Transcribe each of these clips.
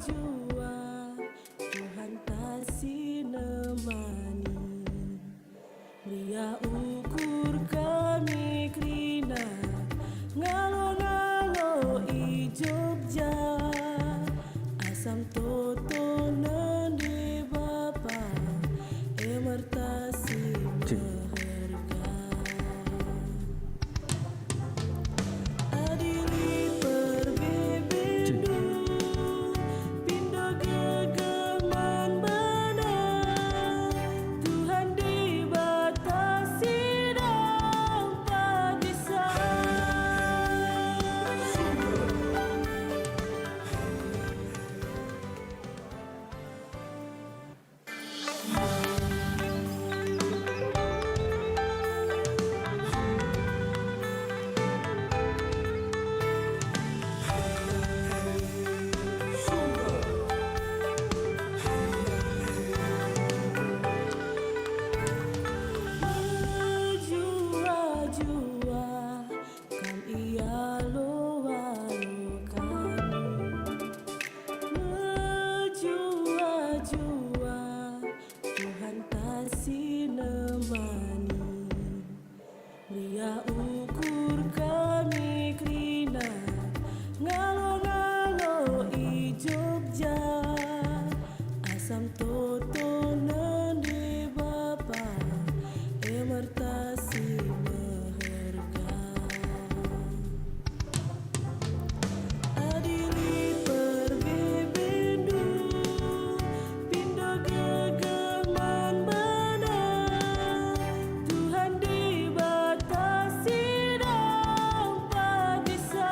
jua Tuhan tasih nemani Ria ukur kami krina ngalo-ngalo i Jogja asam toto nende bapa emertasi meherga adili perbebendu pindo gegeman benar Tuhan dibatasi dapat bisa Ria ukur kami krina ngalo-ngalo i Jogja asam toto nende bapa emertasi meherga adili perbebendu pindo gegeman benar Tuhan dibatasi dapat bisa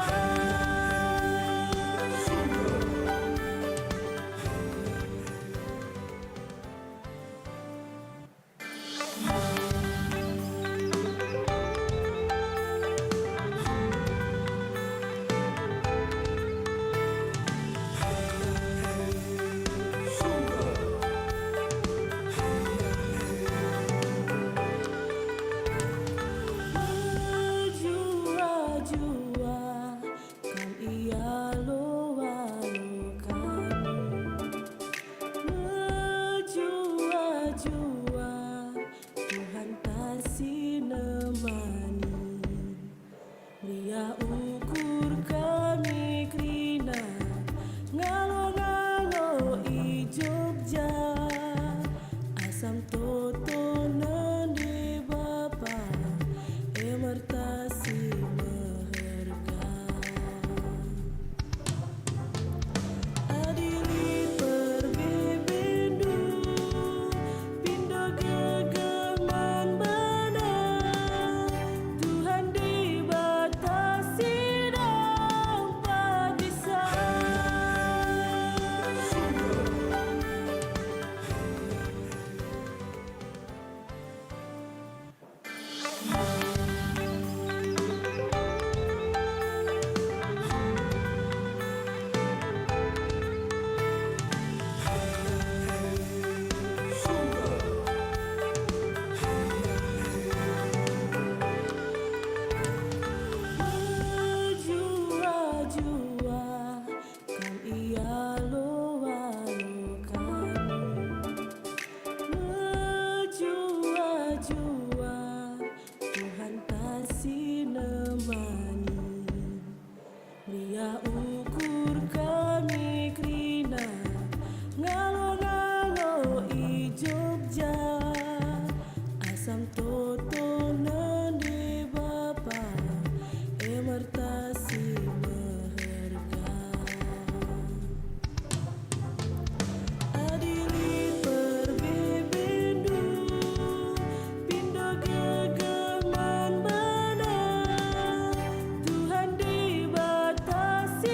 Tuhan tasih nemani Ria ukur kami krina ngalo-ngalo i Jogja asam toto nende bapa emertasi meherga adili perbebendu pindo gegeman benar Tuhan dibatasi dapat bisa Tuhan tasih nemani Ria ukur kami krina ngalo-ngalo i Jogja asam toto nende bapa emertasi meherga adili perbebendu pindo gegeman benar Tuhan dibatasi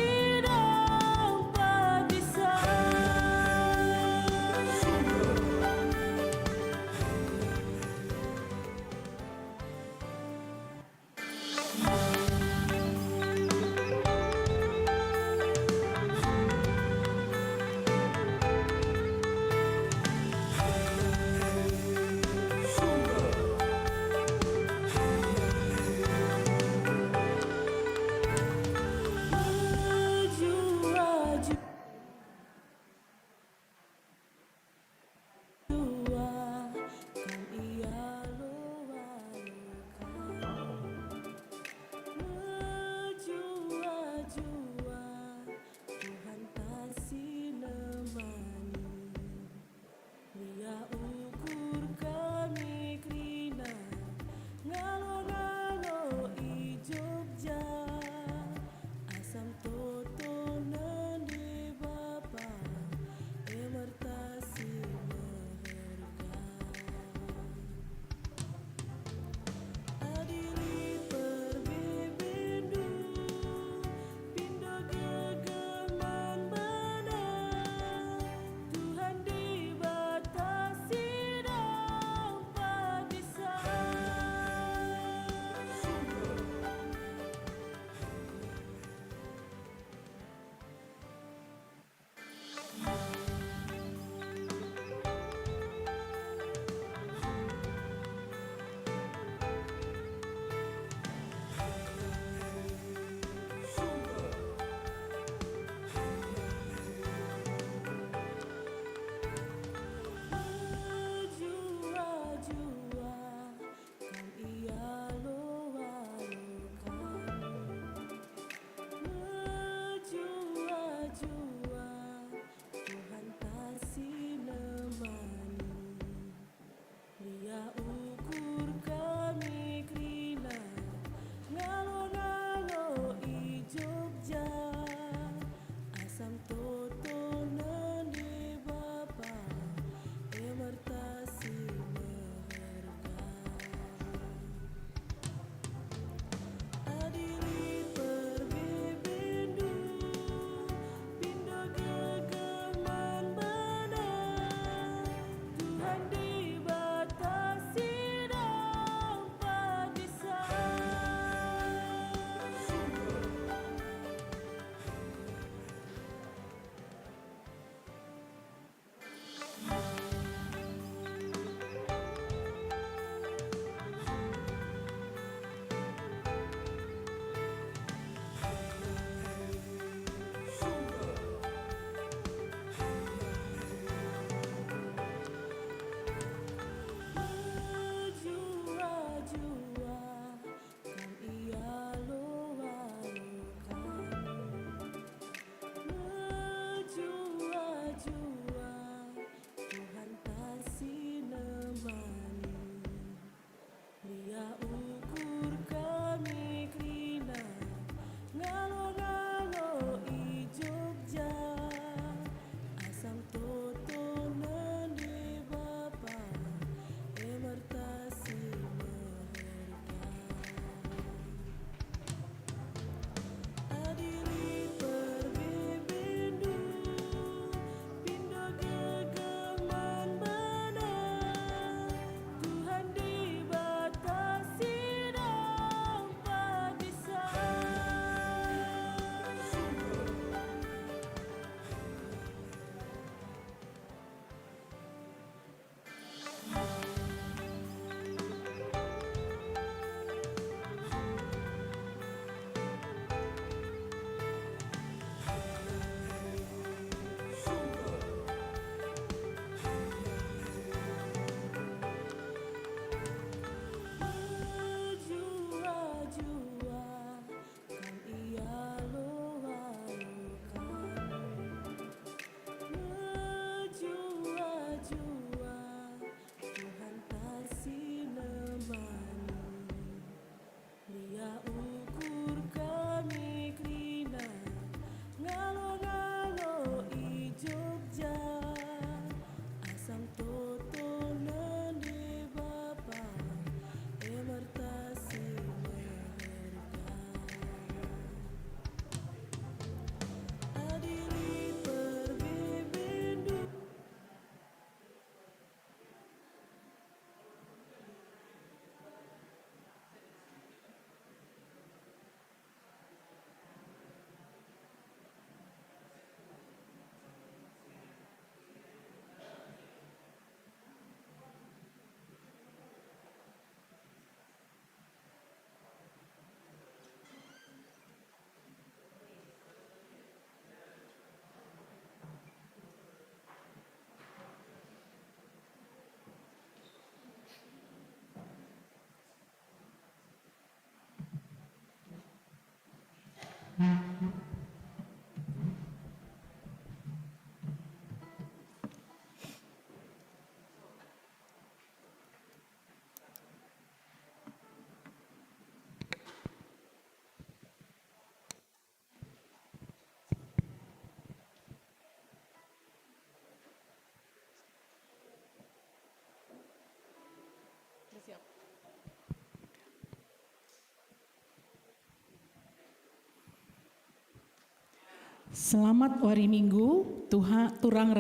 Selamat hari Minggu, Tuhan turang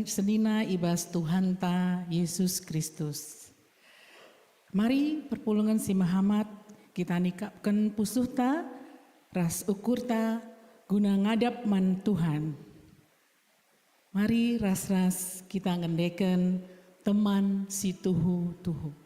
sedina ibas Tuhan ta Yesus Kristus. Mari perpulungan si Muhammad kita nikapkan pusuh ta, ras ukur ta, guna ngadap man Tuhan. Mari ras-ras kita ngendeken teman si tuhu-tuhu.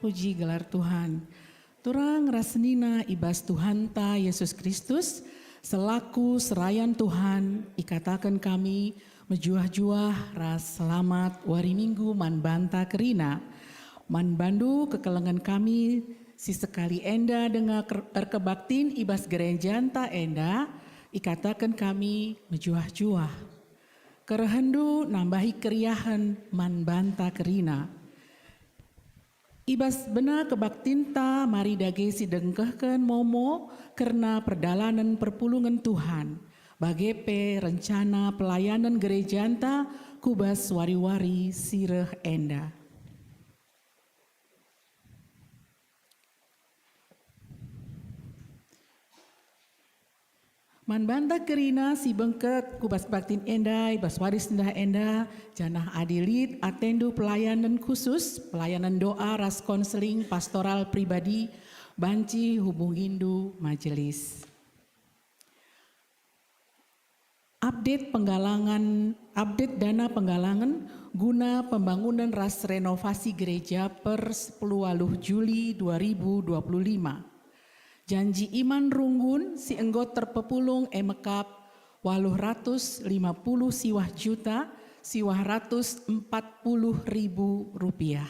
puji gelar Tuhan. Turang rasenina ibas Tuhan ta Yesus Kristus, selaku serayan Tuhan, ikatakan kami menjuah-juah ras selamat wari minggu man banta kerina. Man bandu kekelengan kami, si sekali enda dengan erkebaktin ibas gereja ta enda, ikatakan kami menjuah-juah. Kerehendu nambahi keriahan man banta kerina. Ibas bena kebaktinta mari dage si dengkehken momo karena perdalanan perpulungan Tuhan. Bagepe rencana pelayanan gereja anta kubas wari-wari sireh enda. Man banta kerina si bengket kubas baktin enda, ibas waris ndah enda, janah adilit atendu pelayanan khusus, pelayanan doa ras konseling pastoral pribadi, banci hubungindu majelis. Update dana penggalangan guna pembangunan ras renovasi gereja per 10 Juli 2025. Janji iman runggun si enggot terpepulung emekap 850 siwah juta siwah 140.000 rupiah.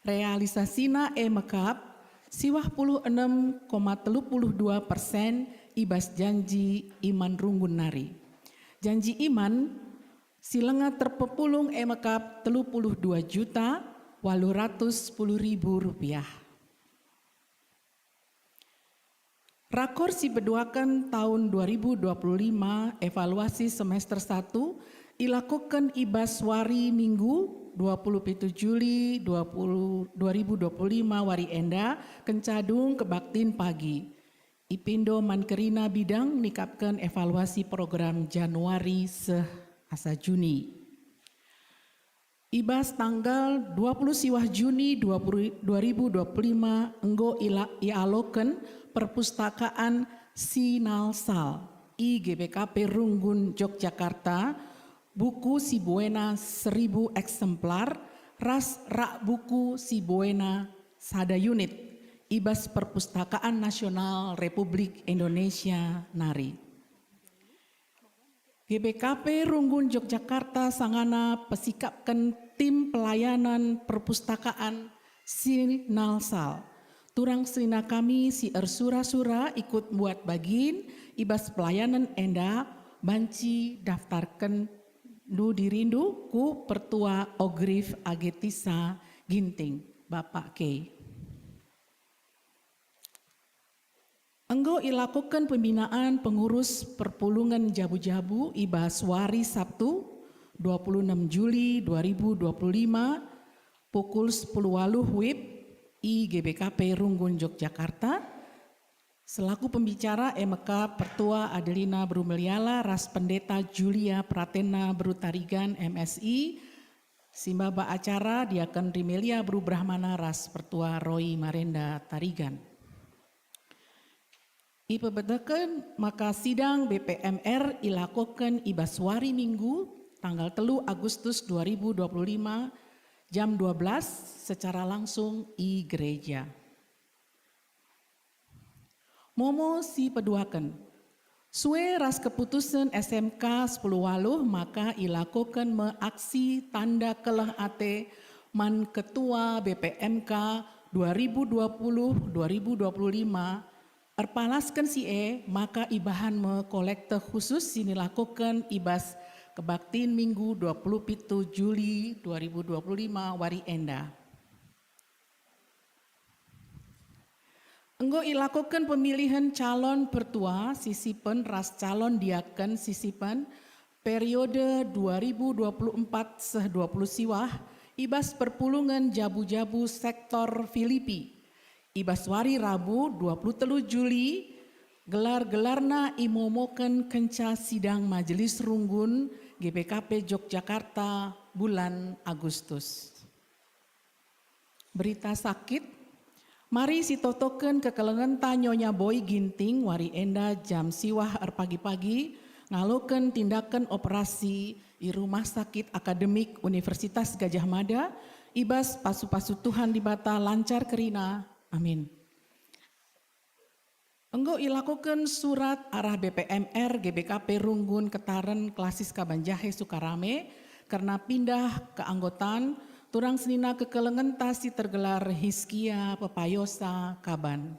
Realisasina emekap siwah 16,32% ibas janji iman runggun nari. Janji iman silenga terpepulung emekap 32 juta 810.000 rupiah. Rakor si beduakan tahun 2025 evaluasi semester 1 dilakukan ibas wari minggu 27 Juli 2025 wari enda kencadung kebaktin pagi. Ipindo Mankerina bidang nikapkan evaluasi program Januari asa Juni. Ibas tanggal 20 siwah Juni 2025 enggo ialoken perpustakaan Sinalsal IGBKP Runggun Yogyakarta buku Si Buena 1000 eksemplar ras rak buku Si Buena sada unit ibas Perpustakaan Nasional Republik Indonesia Nari. GBKP Runggun Yogyakarta sangana pesikapkan tim pelayanan perpustakaan Sinalsal. Turang selina kami si ersura-sura ikut buat bagin ibas pelayanan enda banci daftarkan nu dirindu ku pertua Ogrif Agetisa Ginting Bapak K. Enggo ilakukan pembinaan pengurus perpulungan jabu-jabu ibas wari Sabtu 26 Juli 2025 pukul 10 WIB IGBKP Runggun Yogyakarta. Selaku pembicara MK Pertua Adelina Brumeliala ras Pendeta Julia Pratena Brutarigan MSI. Simbaba acara Diaken Rimelia Bru Brahmana ras Pertua Roy Marenda Tarigan. Ipebedakan maka sidang BPMR ilakukan ibas wari minggu tanggal 3 Agustus 2025 jam 12 secara langsung i gereja. Momo si peduakan. Sue ras keputusan SMK 10 Waluh maka ilakukan meaksi tanda keleh ate man ketua BPMK 2020-2025 erpalaskan si maka ibahan me kolekte khusus sini lakukan ibas kebaktin minggu 27 Juli 2025 wari enda. Enggo ilakukan pemilihan calon pertua sisipen ras calon diaken sisipen periode 2024-20 siwah ibas perpulungan jabu-jabu sektor Filipi. Ibas wari Rabu 23 Juli gelar-gelarna imomoken kenca sidang majelis runggun GBKP Yogyakarta bulan Agustus. Berita sakit, mari sitotoken kekelengan tanyonya Boy Ginting wari enda jam siwah pagi-pagi ngaloken tindakan operasi di Rumah Sakit Akademik Universitas Gajah Mada Ibas pasu-pasu Tuhan di bata lancar kerina. Amin. Enggo ilakukan surat arah BPMR GBKP Runggun Ketaren Klasis Kabanjahe Sukarame karena pindah keanggotaan turang senina kekelengan tasi tergelar Hiskia Pepayosa Kaban.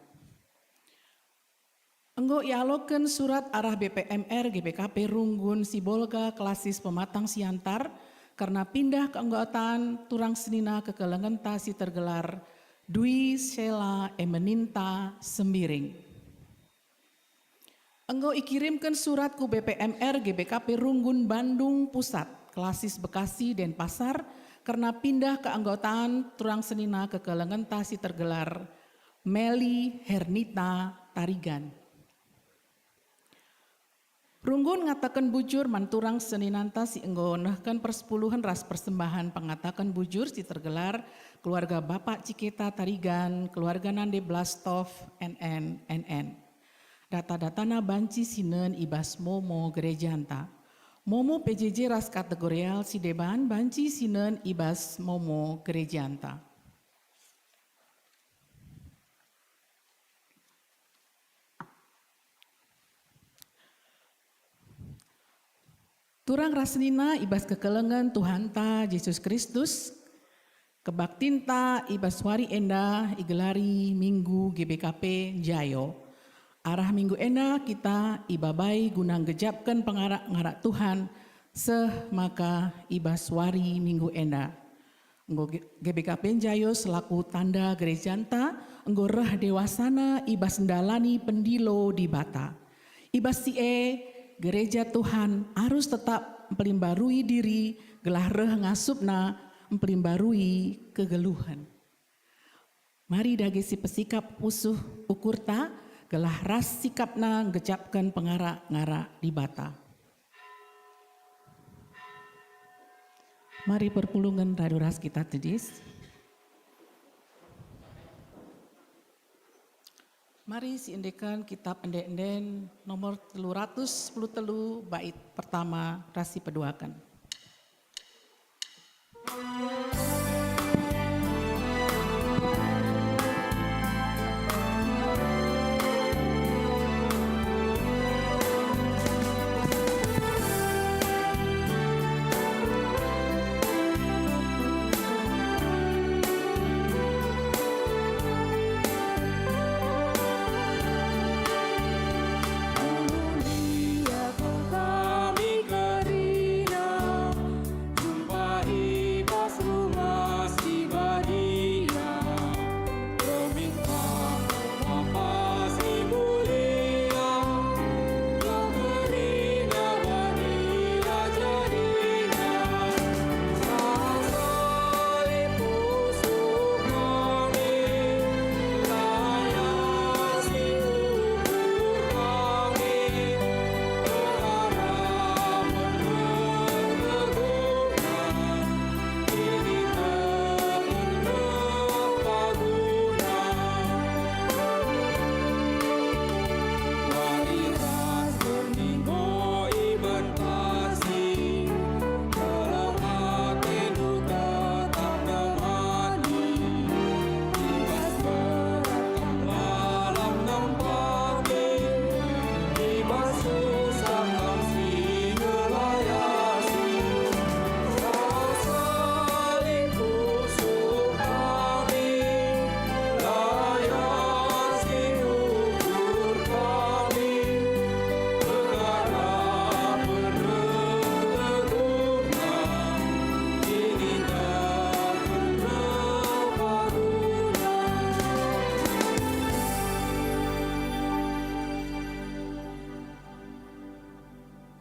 Enggo ialoken surat arah BPMR GBKP Runggun Sibolga Klasis Pematang Siantar karena pindah keanggotaan turang senina kekelengan tasi tergelar Dwi Sheila Emeninta Sembiring. Enggo ikirimkan surat ku BPMR GBKP Runggun Bandung Pusat Klasis Bekasi Denpasar karena pindah keanggotaan turang senina kekelengan tasi tergelar Meli Hernita Tarigan. Runggun ngatakan bujur manturang seninanta si enggo nehkan persepuluhan ras persembahan pengatakan bujur si tergelar keluarga Bapak Ciketa Tarigan, keluarga Nande Blastov, NN. Data-datana banci sinen ibas Momo Gerejanta. Momo PJJ ras kategorial si deban banci sinen ibas Momo Gerejanta. Turang rasnina ibas kekelengan Tuhanta Yesus Kristus, kebaktinta ibas wari enda igelari Minggu GBKP Jayo. Arah Minggu enda kita ibabai gunang gejapkan pengarak-ngarak Tuhan maka ibas wari Minggu enda. Enggo GBKP Jayo selaku tanda gerejanta, enggo reh dewasana ibas ndalani pendilo di bata. Ibas gereja Tuhan harus tetap mempelimbarui diri, gelah reh ngasupna mempelimbarui kegeluhan. Mari dagi si pesikap pusuh ukurta, gelah ras sikapna ngecapkan pengarak-ngarak di bata. Mari perpulungan raduras kita tedis. Mari siindekan kitab enden nomor 310 bait pertama rasi peduakan.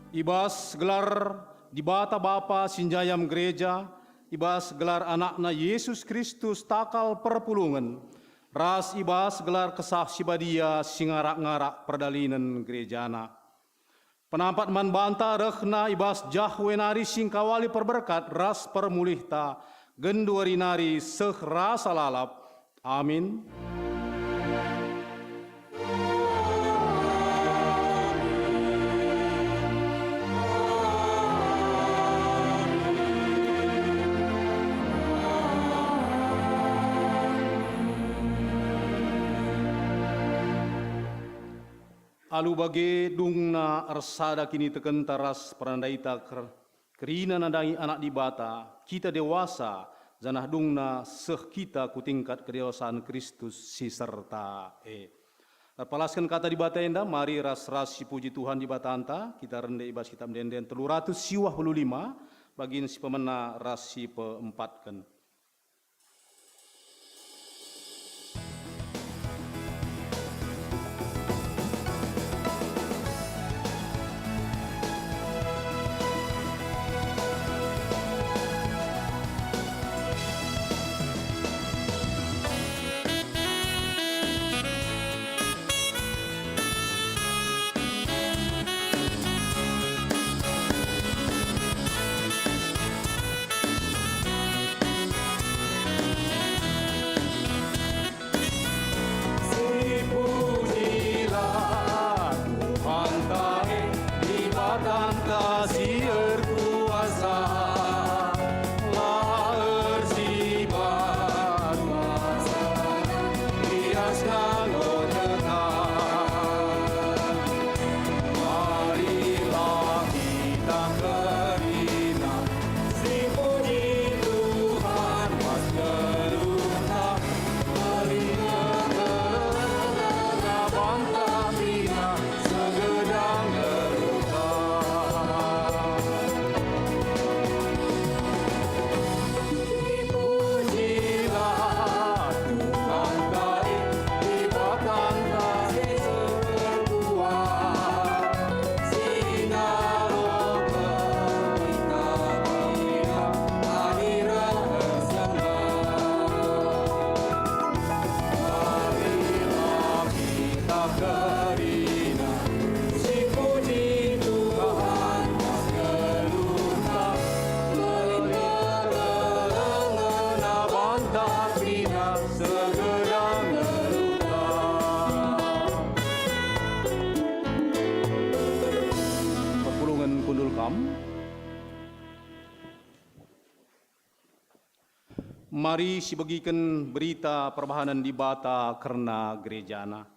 Ibas gelar di bata Bapa Sinjayam Gereja, ibas gelar anakna Yesus Kristus takal perpulungan, ras ibas gelar kesah sibadia singarak-ngarak perdalinan gerejana. Penampat man banta rehna ibas jahwenari singkawali perberkat ras permulihta, genduarinari seh rasa lalap. Amin. Alu bage dungna arsada kini teken taras perandaita kerina nandangi anak di bata, kita dewasa, zanah dungna seh kita kutingkat kedewasaan Kristus si serta Palaskan kata di bata enda, mari ras-ras si puji Tuhan di bata anta, kita rendai ibas kita mendenden 355, bagian si pemena ras si peempatkan. Mari si bagikan berita perbahanan di bata karena gerejana.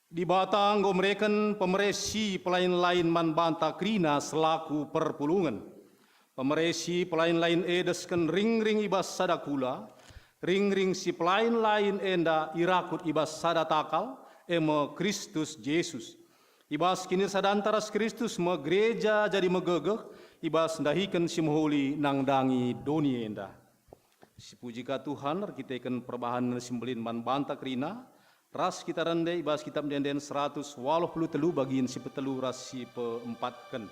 Di bata anggo mereken pemeresi pelain-lain man banta krina selaku perpulungan. Pemeresi pelain-lain edesken ring-ring ibas sadakula, ring-ring si pelain-lain enda irakut ibas sadatakal, eme Kristus Yesus. Ibas kini sadantaras Kristus me gereja jadi megegeh, ibas ndahikan si moholi nang dangi doni enda. Si puji ka Tuhan, kita ikan perbahanan simbelin man banta krina, ras kita rende ibas kitab denden 183 bagian si petelu ras si peempatkan.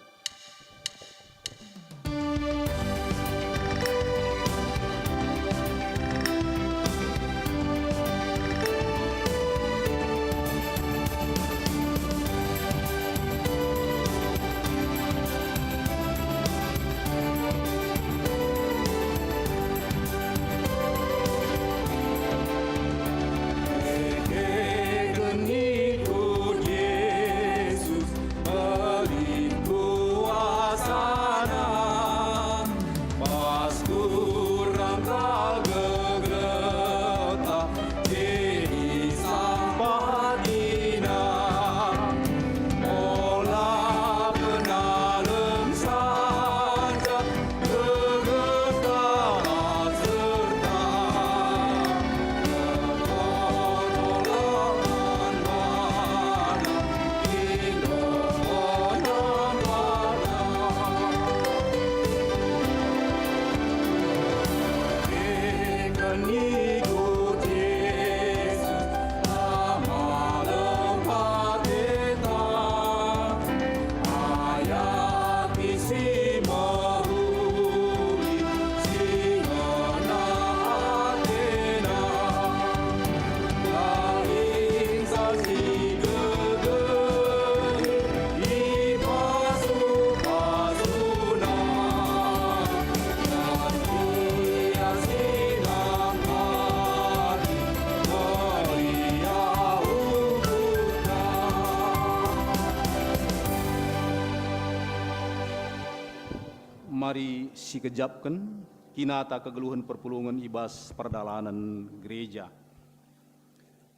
Mari si kejapkan kinata kegeluhan perpulungan ibas perdalanan gereja.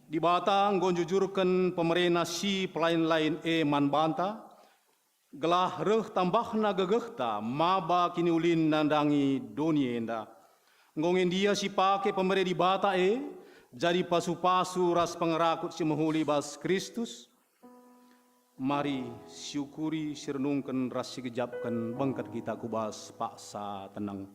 Di bata ngonjujurkan pemerintah si pelain lain man banta, gelah reh tambahna gegehta maba kini ulin nandangi dunia enda. Ngongin dia si pake pemerintah di bata jadi pasu-pasu ras pengerakut si menghuli bas Kristus. Mari syukuri sirenungkan ras si gejapkan bangkat kita kubas paksa tenang.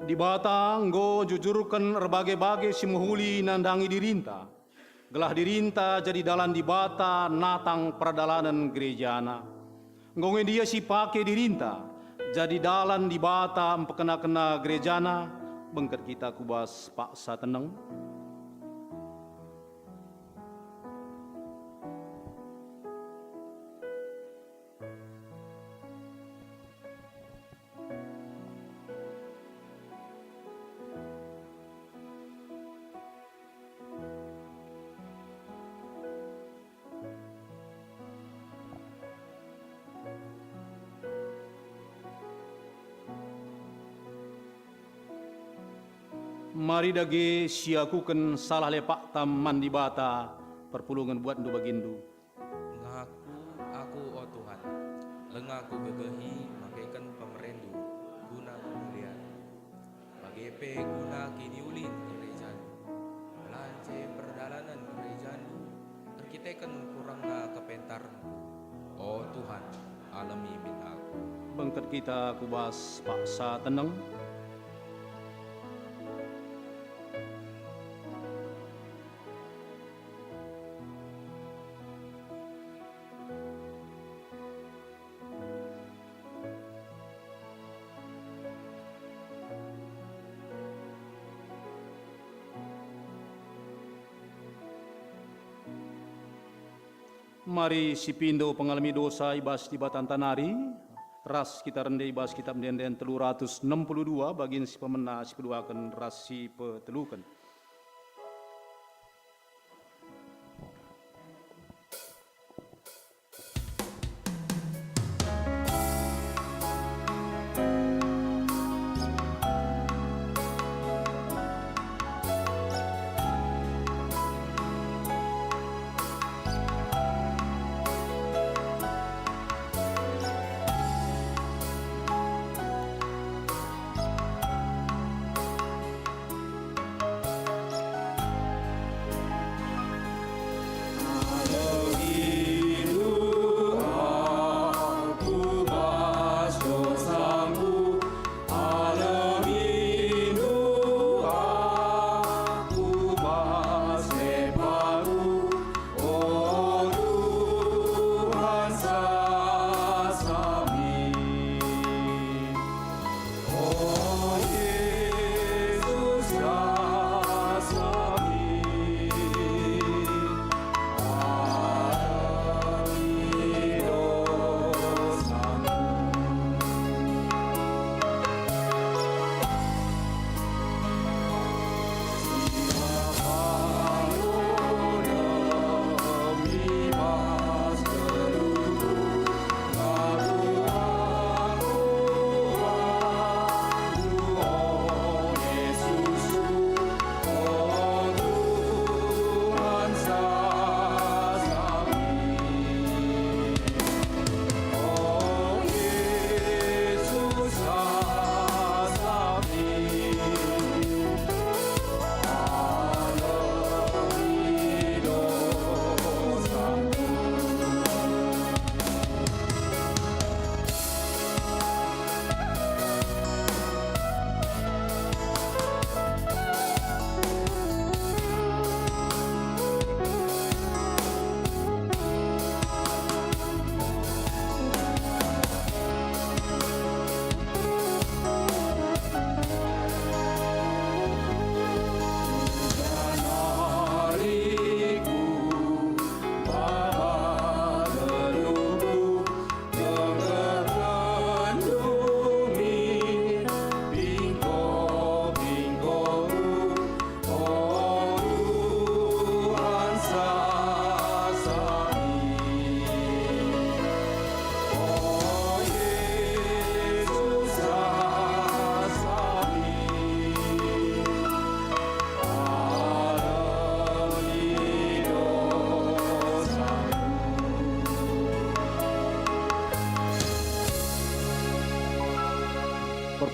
Di batang go jujurkan berbagai-bagai si menghuli nandangi dirinta. Gelah dirinta jadi dalan di bata natang perdalanan gerejana. Ngongin dia si pake dirinta jadi dalan di bata empekena-kena gerejana. Bengket kita kubas paksa tenang. Mari dage siakuken salah lepak taman di bata perpulungan buat ndu bagindu. Ngaku aku oh Tuhan, lengaku gegehi makaikan pemerendu guna kemuliaan. Bagepe guna kini ulin gerejan, belanje perdalanan gerejan, terkitekan kurangna kepentarmu. Oh Tuhan, alami min aku. Bengket kita kubas paksa tenang. Mari si pindo pengalami dosa ibas di batan tanari, ras kita rendai ibas kitab denden 362 bagin si pemena si peduakan ras si petelukan.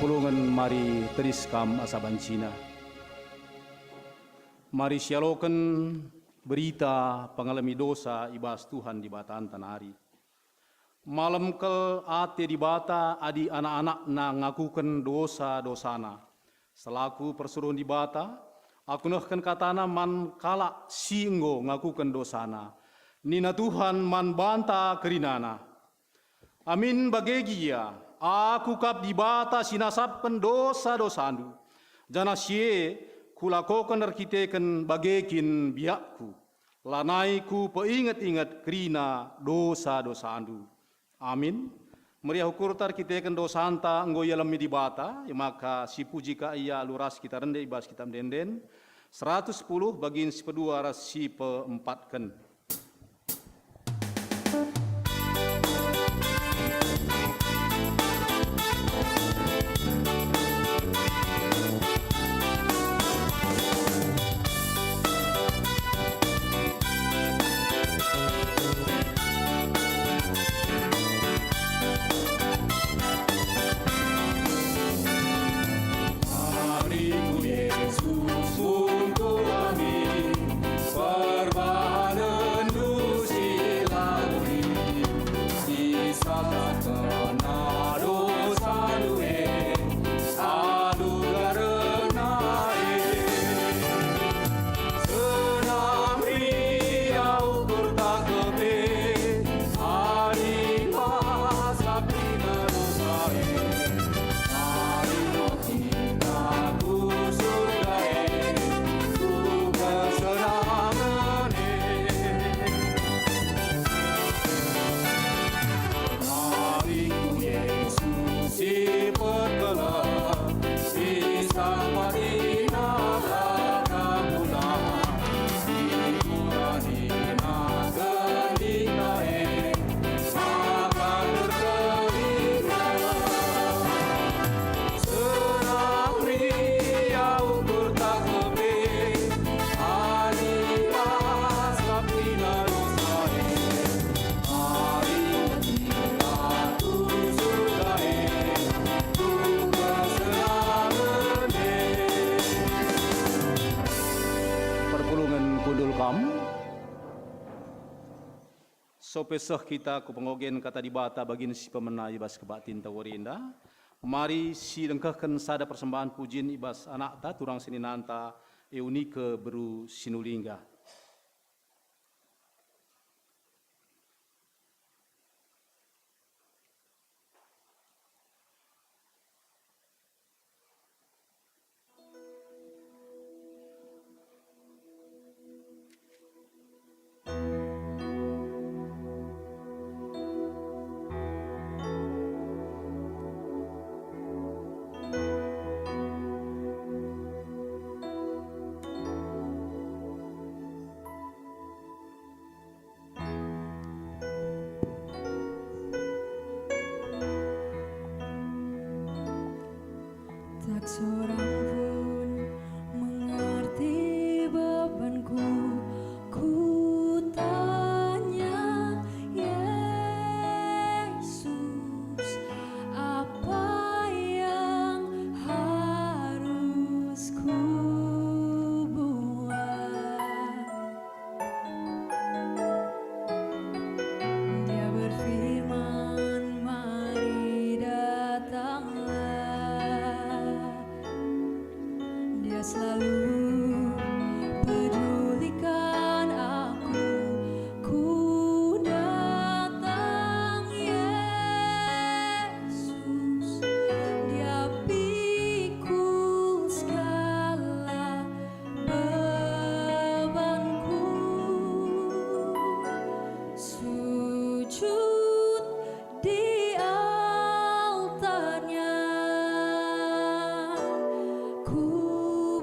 perpulungan mari teriskam asaban Cina. Mari sialokan berita pengalami dosa ibas Tuhan di bataan tanari. Malam kel ate di bata adi anak-anak na ngakukan dosa-dosana. Selaku persuruhan di bata, aku nahkan katana man kala singgo ngakukan dosana. Nina Tuhan man banta kerinana. Amin bagegia, aku kap di bata sinasapkan dosa-dosandu. Jana sie kulakokan arkiteken bagekin biakku. Lanaiku peingat-ingat kerina dosa-dosandu. Amin. Meriah hukur tar kita kan dosanta enggo yalam di bata, ya maka si puji ka iya luras kita rende ibas kita mdenden. 110 bagian si pedua ras si peempatkan. Sopesah kita ku pengogen kata dibata bagin si pemenah ibas kebatin tawarinda. Mari si lengkahkan sada persembahan pujin ibas anak ta turang sininanta eunike beru sinulingga. Tak seorang pun mengerti bebanku. Ku tanya Yesus, apa yang harus ku buat? Dia berfirman, mari datanglah. Dia selalu pedulikan aku. Ku datang Yesus. Dia pikul segala bebanku. Sujud di altarnya. Ku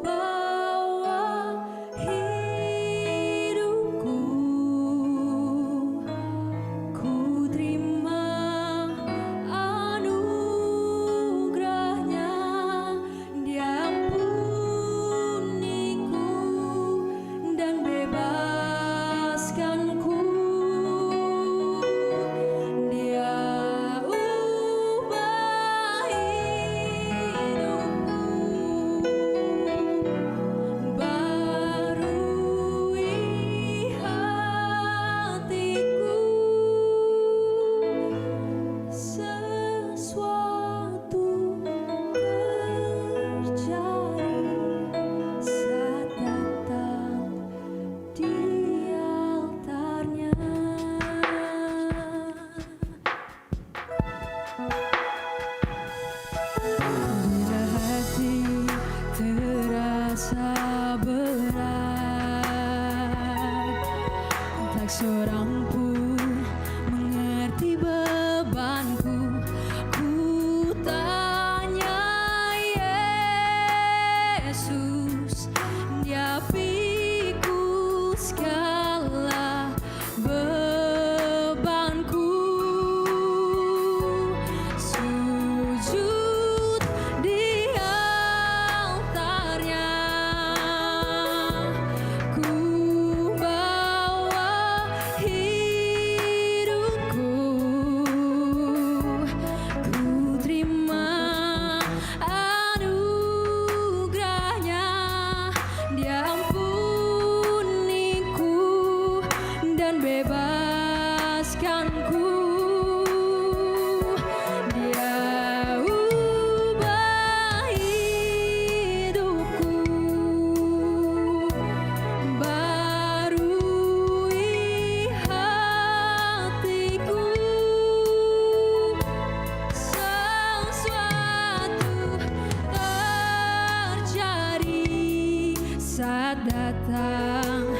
saat datang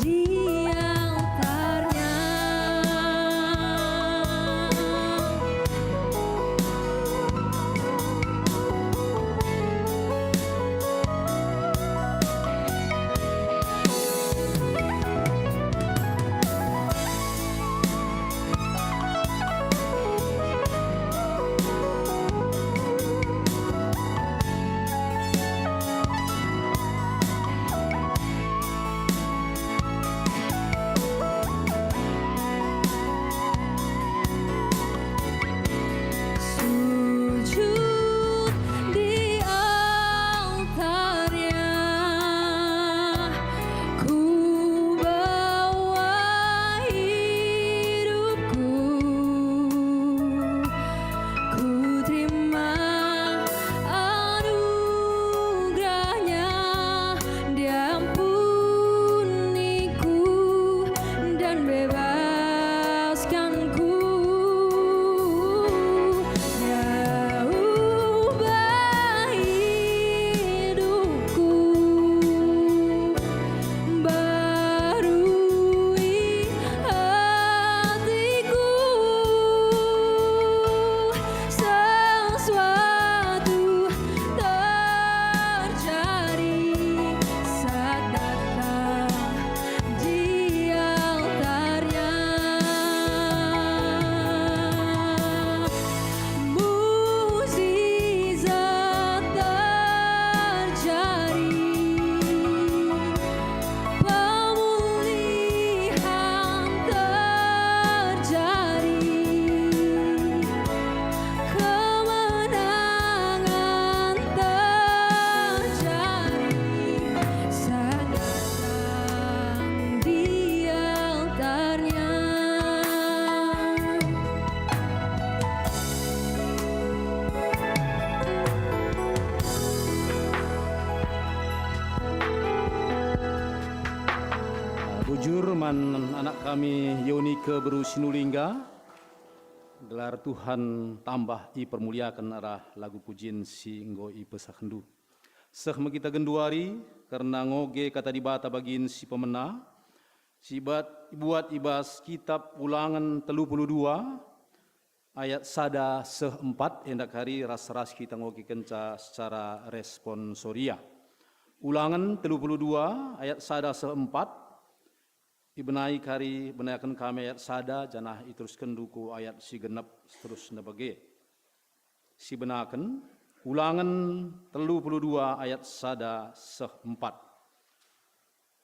di altarnya. Sujud di altarnya, ku bawa hidupku, ku terima anugerahnya, Dia ampuniku dan bebaskanku. Dia ubah hidupku, barui hatiku. Sesuatu terjadi saat datang di altarnya. Mukjizat terjadi, pemulihan terjadi, kemenangan terjadi saat datang di altarnya. Bujur man anak kami Yonike Beru Sinulingga, gelar Tuhan tambah i permuliakan arah lagu pujian si enggo i pesakendu. Seh kita genduari karena ngoge kata dibata bagin si pemena, si buat ibas kitab ulangan 32 ayat sada seh 4 endak hari ras-ras kita ngoge kenca secara responsoria. Ulangan 32 ayat sada seh 4 Ibenai kari benayakan kami ayat sada janah iteruskan duku ayat si genap terus nabage. Si benakan ulangan 32 ayat sada seh 4.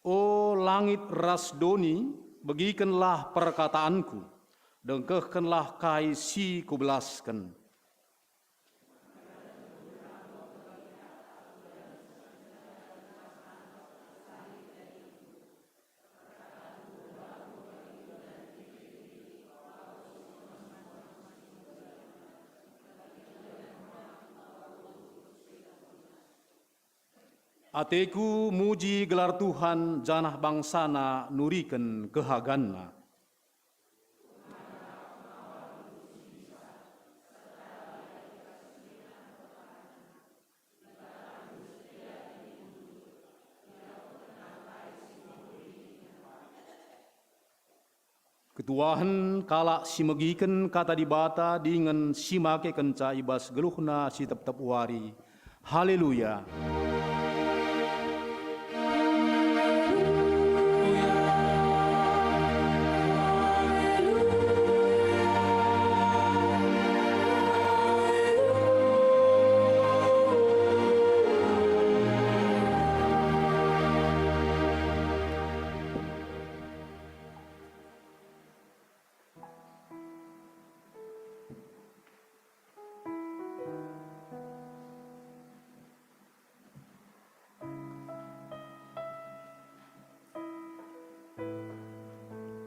O langit rasdoni, begikanlah perkataanku, dengkehkanlah kai si kubelaskan. Ateku muji gelar Tuhan janah bangsana nuriken kehaganna. Ketuahan kalak si megiken kata dibata dengan si make kenca ibas geluhna si tep-tep wari. Haleluya.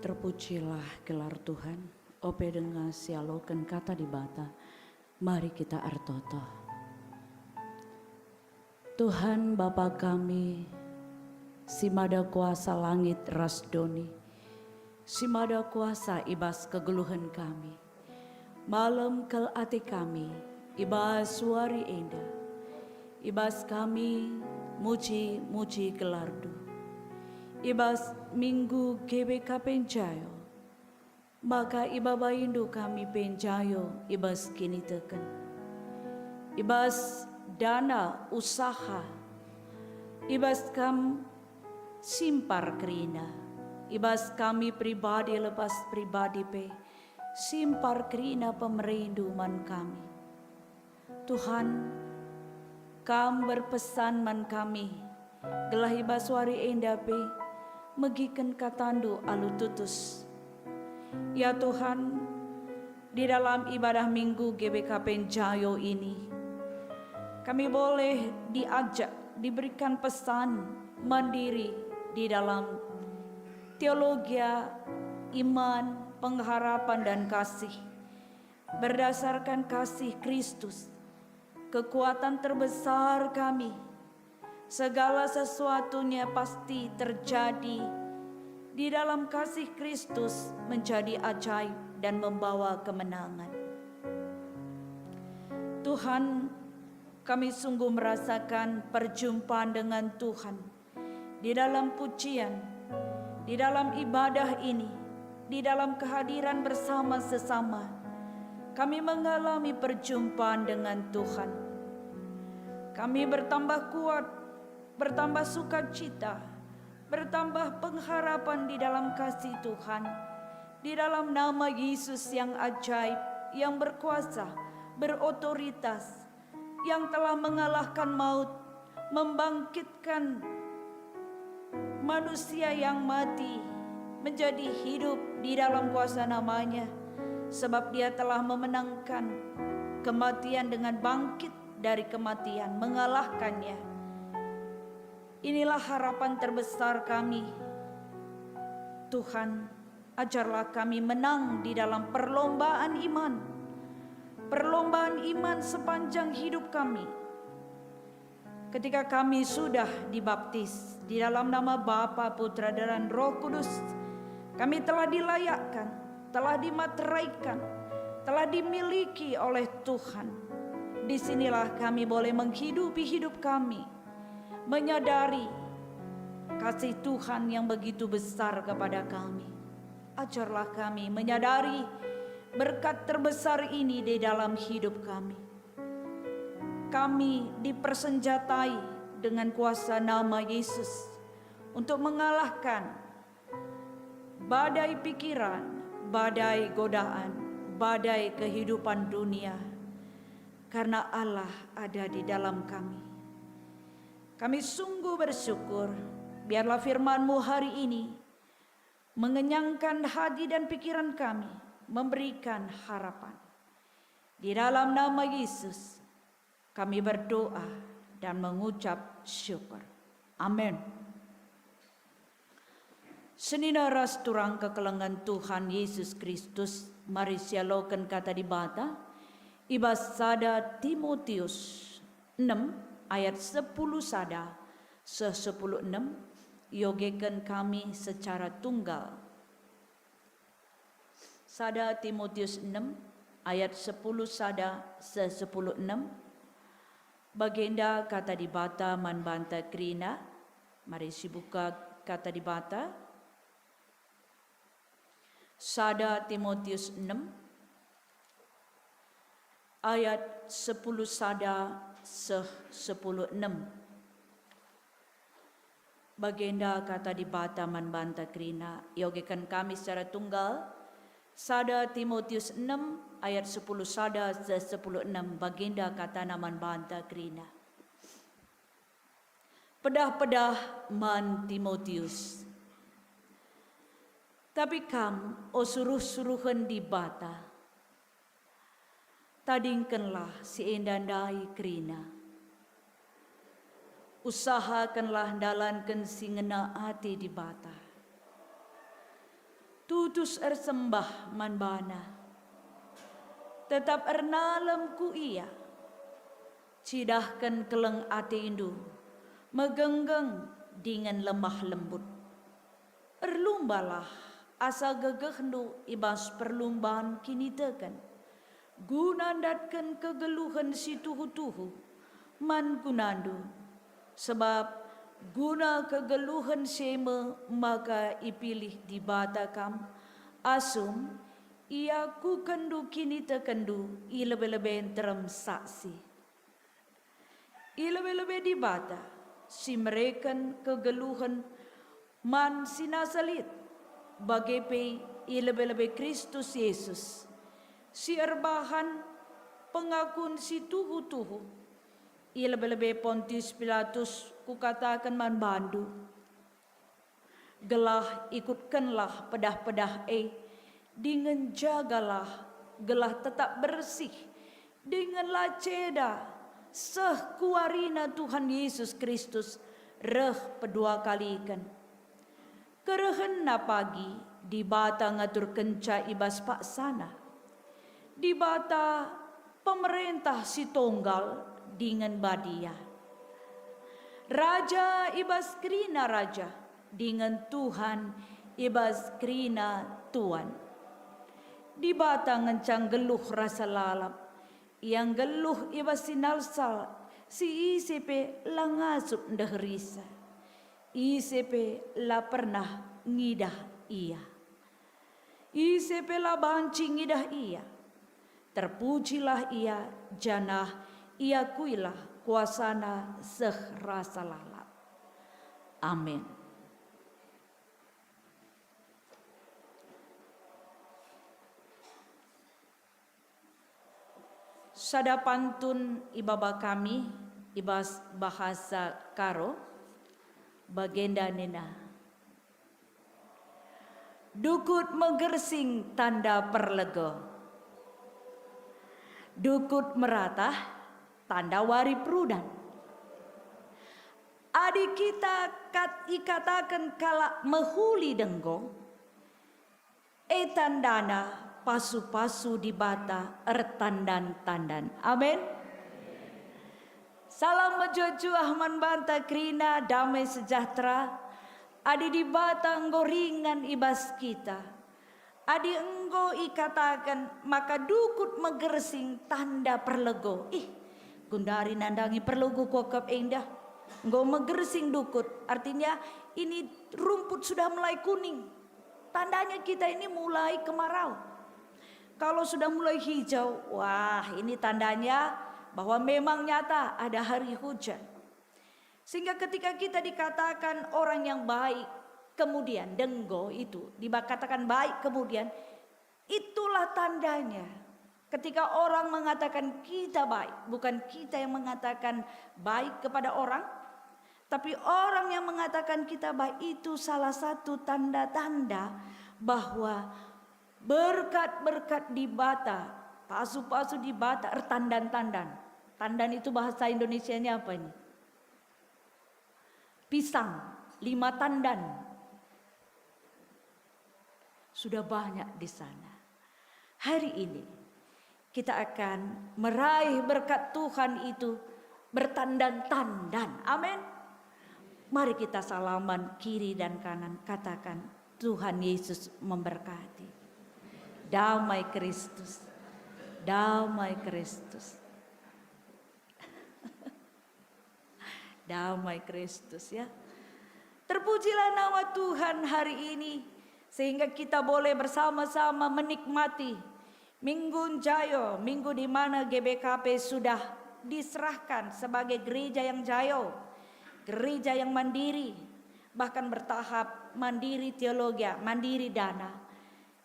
Terpujilah gelar Tuhan, ope dengan sialoken kata dibata, mari kita artoto. Tuhan Bapa kami, si mada kuasa langit rasdoni, si mada kuasa ibas kegeluhan kami, malam kel ati kami, ibas suari enda, ibas kami muji gelardu. Ibas minggu GBK penjayo, maka iba baindu kami penjayo ibas kini teken. Ibas dana usaha, ibas kam simpar kerina, ibas kami pribadi lepas pribadi pe, simpar kerina pemerindu man kami. Tuhan, kam berpesan man kami, gelah ibas wari endape, megiken katandu alu tutus. Ya Tuhan, di dalam ibadah minggu GBK Penjayo ini, kami boleh diajak, diberikan pesan mandiri di dalam teologi, iman, pengharapan dan kasih. Berdasarkan kasih Kristus, kekuatan terbesar kami, segala sesuatunya pasti terjadi di dalam kasih Kristus menjadi ajaib dan membawa kemenangan. Tuhan, kami sungguh merasakan perjumpaan dengan Tuhan di dalam pujian, di dalam ibadah ini, di dalam kehadiran bersama sesama. Kami mengalami perjumpaan dengan Tuhan. Kami bertambah kuat, bertambah sukacita, bertambah pengharapan di dalam kasih Tuhan, di dalam nama Yesus yang ajaib, yang berkuasa, berotoritas, yang telah mengalahkan maut, membangkitkan manusia yang mati menjadi hidup di dalam kuasa namanya, sebab dia telah memenangkan kematian dengan bangkit dari kematian, mengalahkannya. Inilah harapan terbesar kami. Tuhan, ajarlah kami menang di dalam perlombaan iman. Perlombaan iman sepanjang hidup kami. Ketika kami sudah dibaptis di dalam nama Bapa, Putra dan Roh Kudus, kami telah dilayakkan, telah dimateraikan, telah dimiliki oleh Tuhan. Disinilah kami boleh menghidupi hidup kami, menyadari kasih Tuhan yang begitu besar kepada kami. Ajarlah kami menyadari berkat terbesar ini di dalam hidup kami. Kami dipersenjatai dengan kuasa nama Yesus untuk mengalahkan badai pikiran, badai godaan, badai kehidupan dunia, karena Allah ada di dalam kami. Kami sungguh bersyukur, biarlah firman-Mu hari ini mengenyangkan hati dan pikiran kami, memberikan harapan. Di dalam nama Yesus kami berdoa dan mengucap syukur. Amin. Senina ras turang kekelengan Tuhan Yesus Kristus, mari sialokan kata dibata, ibas sada Timotius 6 ayat 10 sada se-10 6, yogekan kami secara tunggal. Sada Timotius 6 ayat 10 sada se-10 6, Bagenda kata dibata manbanta krina. Mari sibuka kata dibata. Sada Timotius 6 ayat 10 sada se-10 6. Bagenda kata dibata manbanta krina. Yogekan kami secara tunggal. Sada Timotius 6 ayat 10 sada se-10 6, bagenda kata naman banta krina. Pedah-pedah man Timotius. Tapi kam o suruh-suruhan di bata. Tadingkenlah si endandai krina. Usahakanlah dalankan si ngena ati di bata. Tutus ersembah manbana, tetap ernalem ku ia, cidahkan keleng ati indu, megenggeng dengan lemah lembut. Erlumbalah asa gegehnu ibas perlumbaan kini tekan, gunandatkan kegeluhan si tuhu-tuhu, man gunandu, Sebab guna kegeluhan sema maka ipilih di batakam asum ia ku kendu kini tekendu i lebih-lebih terem saksi. I lebih-lebih di bata si mereken kegeluhan man sinasalit bagepe i lebih-lebih Kristus Yesus. Si erbahan pengakun si tuhu-tuhu i lebih-lebih Pontius Pilatus kukatakan man bandu. Gelah ikutkanlah pedah-pedah dengan jagalah gelah tetap bersih dengan laceda sehkuarina Tuhan Yesus Kristus reh pedua kali ikan. Kerehena pagi di bata ngatur kenca ibas pak sana. Di bata pemerintah si tonggal dengan badia. Raja ibas krina raja dengan Tuhan ibas krina Tuhan. Di bata ngencang geluh rasa lalap yang geluh ibas sinalsal si ICP langasup ndehrisa. ICP la pernah ngidah iya. ICP la banci ngidah iya. Terpujilah ia janah ia kuilah kuasana seh rasa lalap. Amin. Sada pantun ibaba kami ibas bahasa karo bagenda nena. Dukut megersing tanda perlego. Dukut meratah tanda wari prudan. Adik kita ikatakan kala mehuli denggo. Tandana pasu-pasu di bata ertandan-tandan. Amin. Salam mejojo ahman banta krina damai sejahtera. Adi di bata nggoringan ibas kita. Adi enggo ikatakan maka dukut megersing tanda perlego. Gundari nandangi perlego kokap indah. Enggo megersing dukut. Artinya ini rumput sudah mulai kuning. Tandanya kita ini mulai kemarau. Kalau sudah mulai hijau, wah ini tandanya bahwa memang nyata ada hari hujan. Sehingga ketika kita dikatakan orang yang baik, kemudian denggo itu dikatakan baik kemudian, itulah tandanya. Ketika orang mengatakan kita baik, bukan kita yang mengatakan baik kepada orang, tapi orang yang mengatakan kita baik itu salah satu tanda-tanda bahwa berkat-berkat di bata, pasu-pasu di bata, tandan-tandan. Tandan itu bahasa Indonesianya apa ini? Pisang, 5 tandan. Sudah banyak di sana. Hari ini kita akan meraih berkat Tuhan itu bertandan-tandan. Amin. Mari kita salaman kiri dan kanan, katakan Tuhan Yesus memberkati. Damai Kristus, damai Kristus, damai Kristus ya. Terpujilah nama Tuhan hari ini sehingga kita boleh bersama-sama menikmati Minggu Jayo, minggu di mana GBKP sudah diserahkan sebagai gereja yang jayo, gereja yang mandiri, bahkan bertahap mandiri teologi, mandiri dana.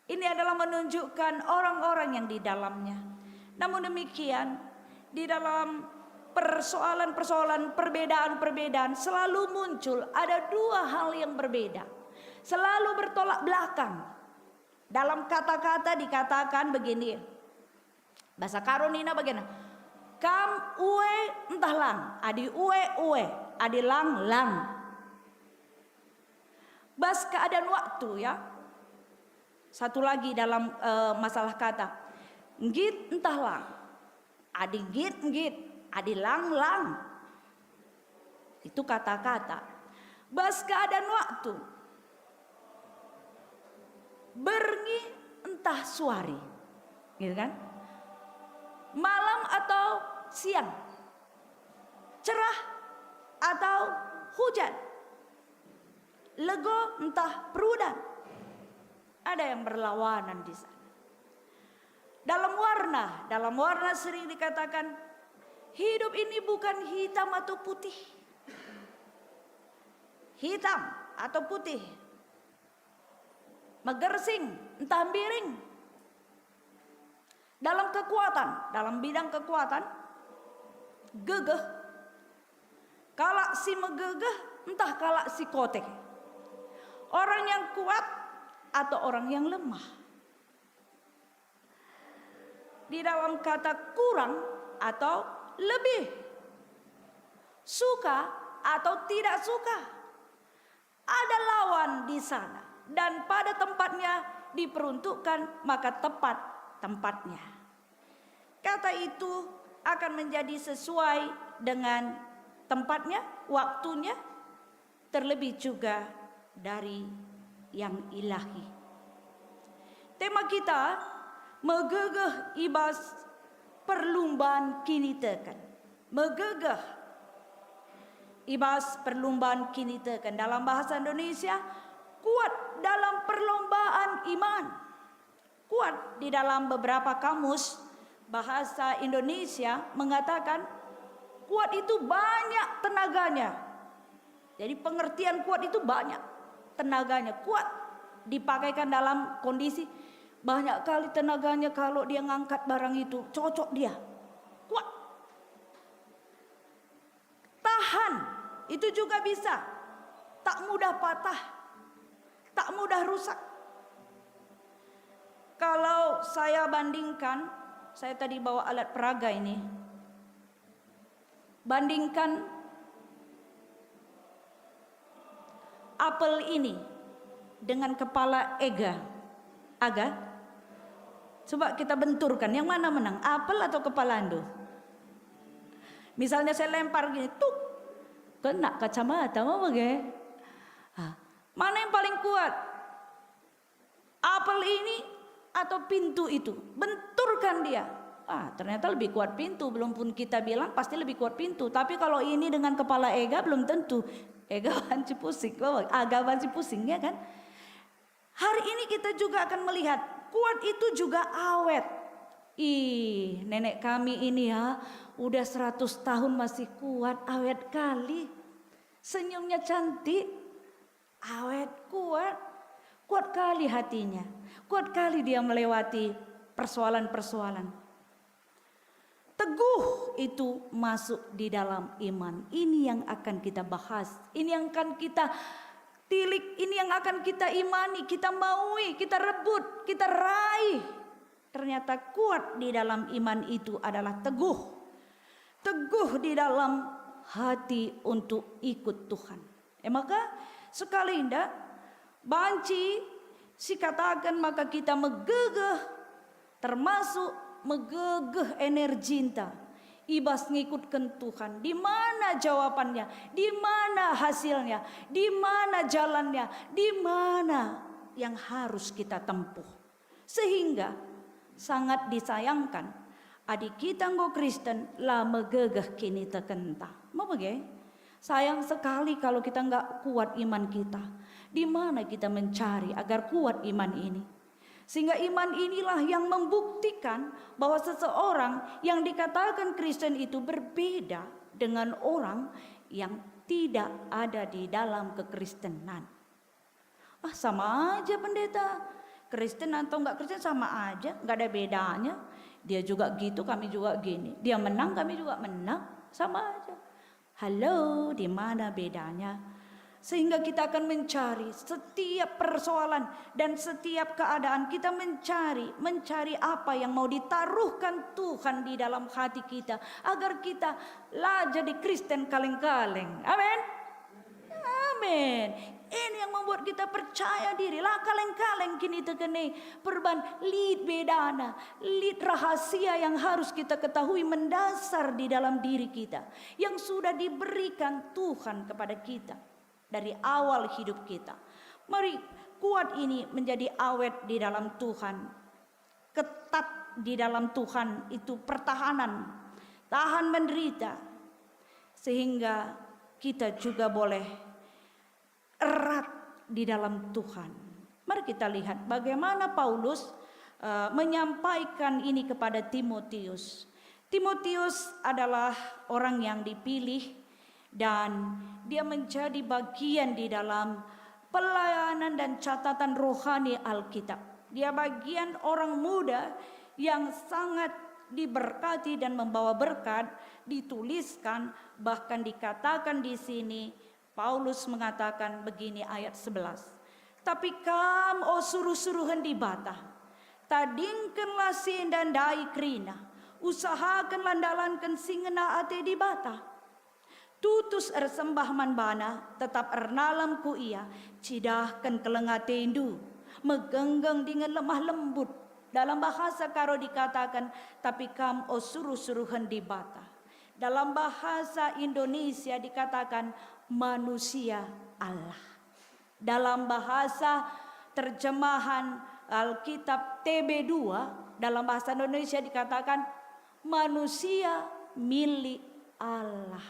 Ini adalah menunjukkan orang-orang yang di dalamnya. Namun demikian, di dalam persoalan-persoalan, perbedaan-perbedaan selalu muncul ada 2 hal yang berbeda. Selalu bertolak belakang. Dalam kata-kata dikatakan begini. Bahasa Karonina bagaimana? Kam ue entah lang, adi ue, adi lang. Bas keadaan waktu ya. Satu lagi dalam masalah kata. Ngit entah lang. Adi ngit, adi lang. Itu kata-kata. Bas keadaan waktu. Berngi entah suari. Gitu kan? Malam atau siang. Cerah atau hujan. Lego entah perudan. Ada yang berlawanan di sana. Dalam warna sering dikatakan hidup ini bukan hitam atau putih. Hitam atau putih. Megersing, entah miring. Dalam kekuatan, dalam bidang kekuatan, gegeh. Kalak si megegeh, entah kalak si kotek. Orang yang kuat atau orang yang lemah. Di dalam kata kurang atau lebih. Suka atau tidak suka. Ada lawan di sana. Dan pada tempatnya diperuntukkan, maka tepat tempatnya. Kata itu akan menjadi sesuai dengan tempatnya, waktunya, terlebih juga dari yang ilahi. Tema kita megegeh ibas perlumbaan kini tekan. Megegeh ibas perlumbaan kini tekan. Dalam bahasa Indonesia, kuat dalam perlombaan iman. Kuat di dalam beberapa kamus bahasa Indonesia mengatakan kuat itu banyak tenaganya. Jadi pengertian kuat itu banyak tenaganya. Kuat dipakaikan dalam kondisi banyak kali tenaganya kalau dia ngangkat barang itu. Cocok dia. Kuat. Tahan. Itu juga bisa. Tak mudah patah. Tak mudah rusak. Kalau saya bandingkan, saya tadi bawa alat peraga ini. Bandingkan apel ini dengan kepala aga. Coba kita benturkan, yang mana menang? Apel atau kepala ando? Misalnya saya lempar gini, tuk, kena kacamata, mau bagaimana? Mana yang paling kuat? Apel ini atau pintu itu? Benturkan dia. Ternyata lebih kuat pintu. Belum pun kita bilang pasti lebih kuat pintu. Tapi kalau ini dengan kepala ega belum tentu. Ega banci pusing, agak banci pusing ya kan? Hari ini kita juga akan melihat kuat itu juga awet. Nenek kami ini ya udah 100 tahun masih kuat, awet kali. Senyumnya cantik. Awet, kuat kali hatinya, kuat kali dia melewati persoalan-persoalan. Teguh itu masuk di dalam iman. Ini yang akan kita bahas, ini yang akan kita tilik, ini yang akan kita imani, kita maui, kita rebut, kita raih. Ternyata kuat di dalam iman itu adalah teguh. Teguh di dalam hati untuk ikut Tuhan. Maka sekali indah banci si katakan maka kita megegeh, termasuk megegeh energi cinta ibas ngikutkan Tuhan. Di mana jawabannya, di mana hasilnya, di mana jalannya, di mana yang harus kita tempuh. Sehingga sangat disayangkan adik kita nggo Kristen lah megegeh kini tekenta. Mau bagaimana? Sayang sekali kalau kita nggak kuat iman kita. Di mana kita mencari agar kuat iman ini? Sehingga iman inilah yang membuktikan bahwa seseorang yang dikatakan Kristen itu berbeda dengan orang yang tidak ada di dalam kekristenan. Sama aja pendeta. Kristen atau nggak Kristen sama aja, nggak ada bedanya. Dia juga gitu, kami juga gini. Dia menang, kami juga menang, sama aja. Halo, di mana bedanya? Sehingga kita akan mencari setiap persoalan dan setiap keadaan kita mencari apa yang mau ditaruhkan Tuhan di dalam hati kita agar kita lah jadi Kristen kaleng-kaleng. Amin. Amin. Ini yang membuat kita percaya diri. Lah kaleng-kaleng kini tekene perban lid bedana, lid rahasia yang harus kita ketahui mendasar di dalam diri kita yang sudah diberikan Tuhan kepada kita dari awal hidup kita. Mari kuat ini menjadi awet di dalam Tuhan, ketat di dalam Tuhan, itu pertahanan, tahan menderita, sehingga kita juga boleh erat di dalam Tuhan. Mari kita lihat bagaimana Paulus menyampaikan ini kepada Timotius. Timotius adalah orang yang dipilih dan dia menjadi bagian di dalam pelayanan dan catatan rohani Alkitab. Dia bagian orang muda yang sangat diberkati dan membawa berkat. Dituliskan, bahkan dikatakan di sini, Paulus mengatakan begini ayat 11. Tapi kam o suruh-suruhan di bata, tadingkenlah dan dai krina, usahakan landalankan singena ate di bata. Tutus sembah manbana, tetap ernalam ku ia, cidahkan kelengatendu, megenggeng dengan lemah lembut. Dalam bahasa Karo dikatakan, tapi kam o suruh-suruhan di bata. Dalam bahasa Indonesia dikatakan manusia Allah. Dalam bahasa terjemahan Alkitab TB2, dalam bahasa Indonesia dikatakan manusia milik Allah.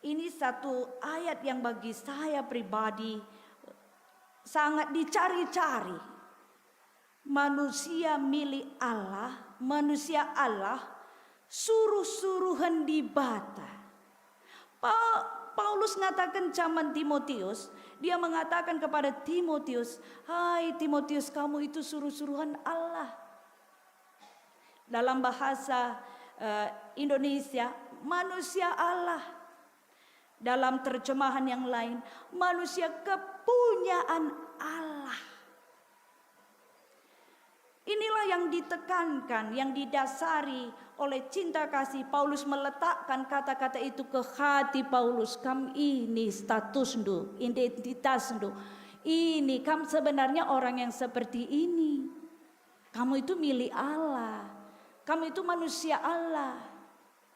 Ini satu ayat yang bagi saya pribadi sangat dicari-cari. Manusia milik Allah, manusia Allah, suruh-suruhan di bata. Paulus mengatakan zaman Timotius, dia mengatakan kepada Timotius, hai Timotius, kamu itu suruh-suruhan Allah. Dalam bahasa Indonesia, manusia Allah. Dalam terjemahan yang lain, manusia kepunyaan Allah. Inilah yang ditekankan, yang didasari oleh cinta kasih. Paulus meletakkan kata-kata itu ke hati Paulus. Kam ini status ndo, identitas ndo. Ini kamu sebenarnya orang yang seperti ini. Kamu itu milik Allah. Kamu itu manusia Allah.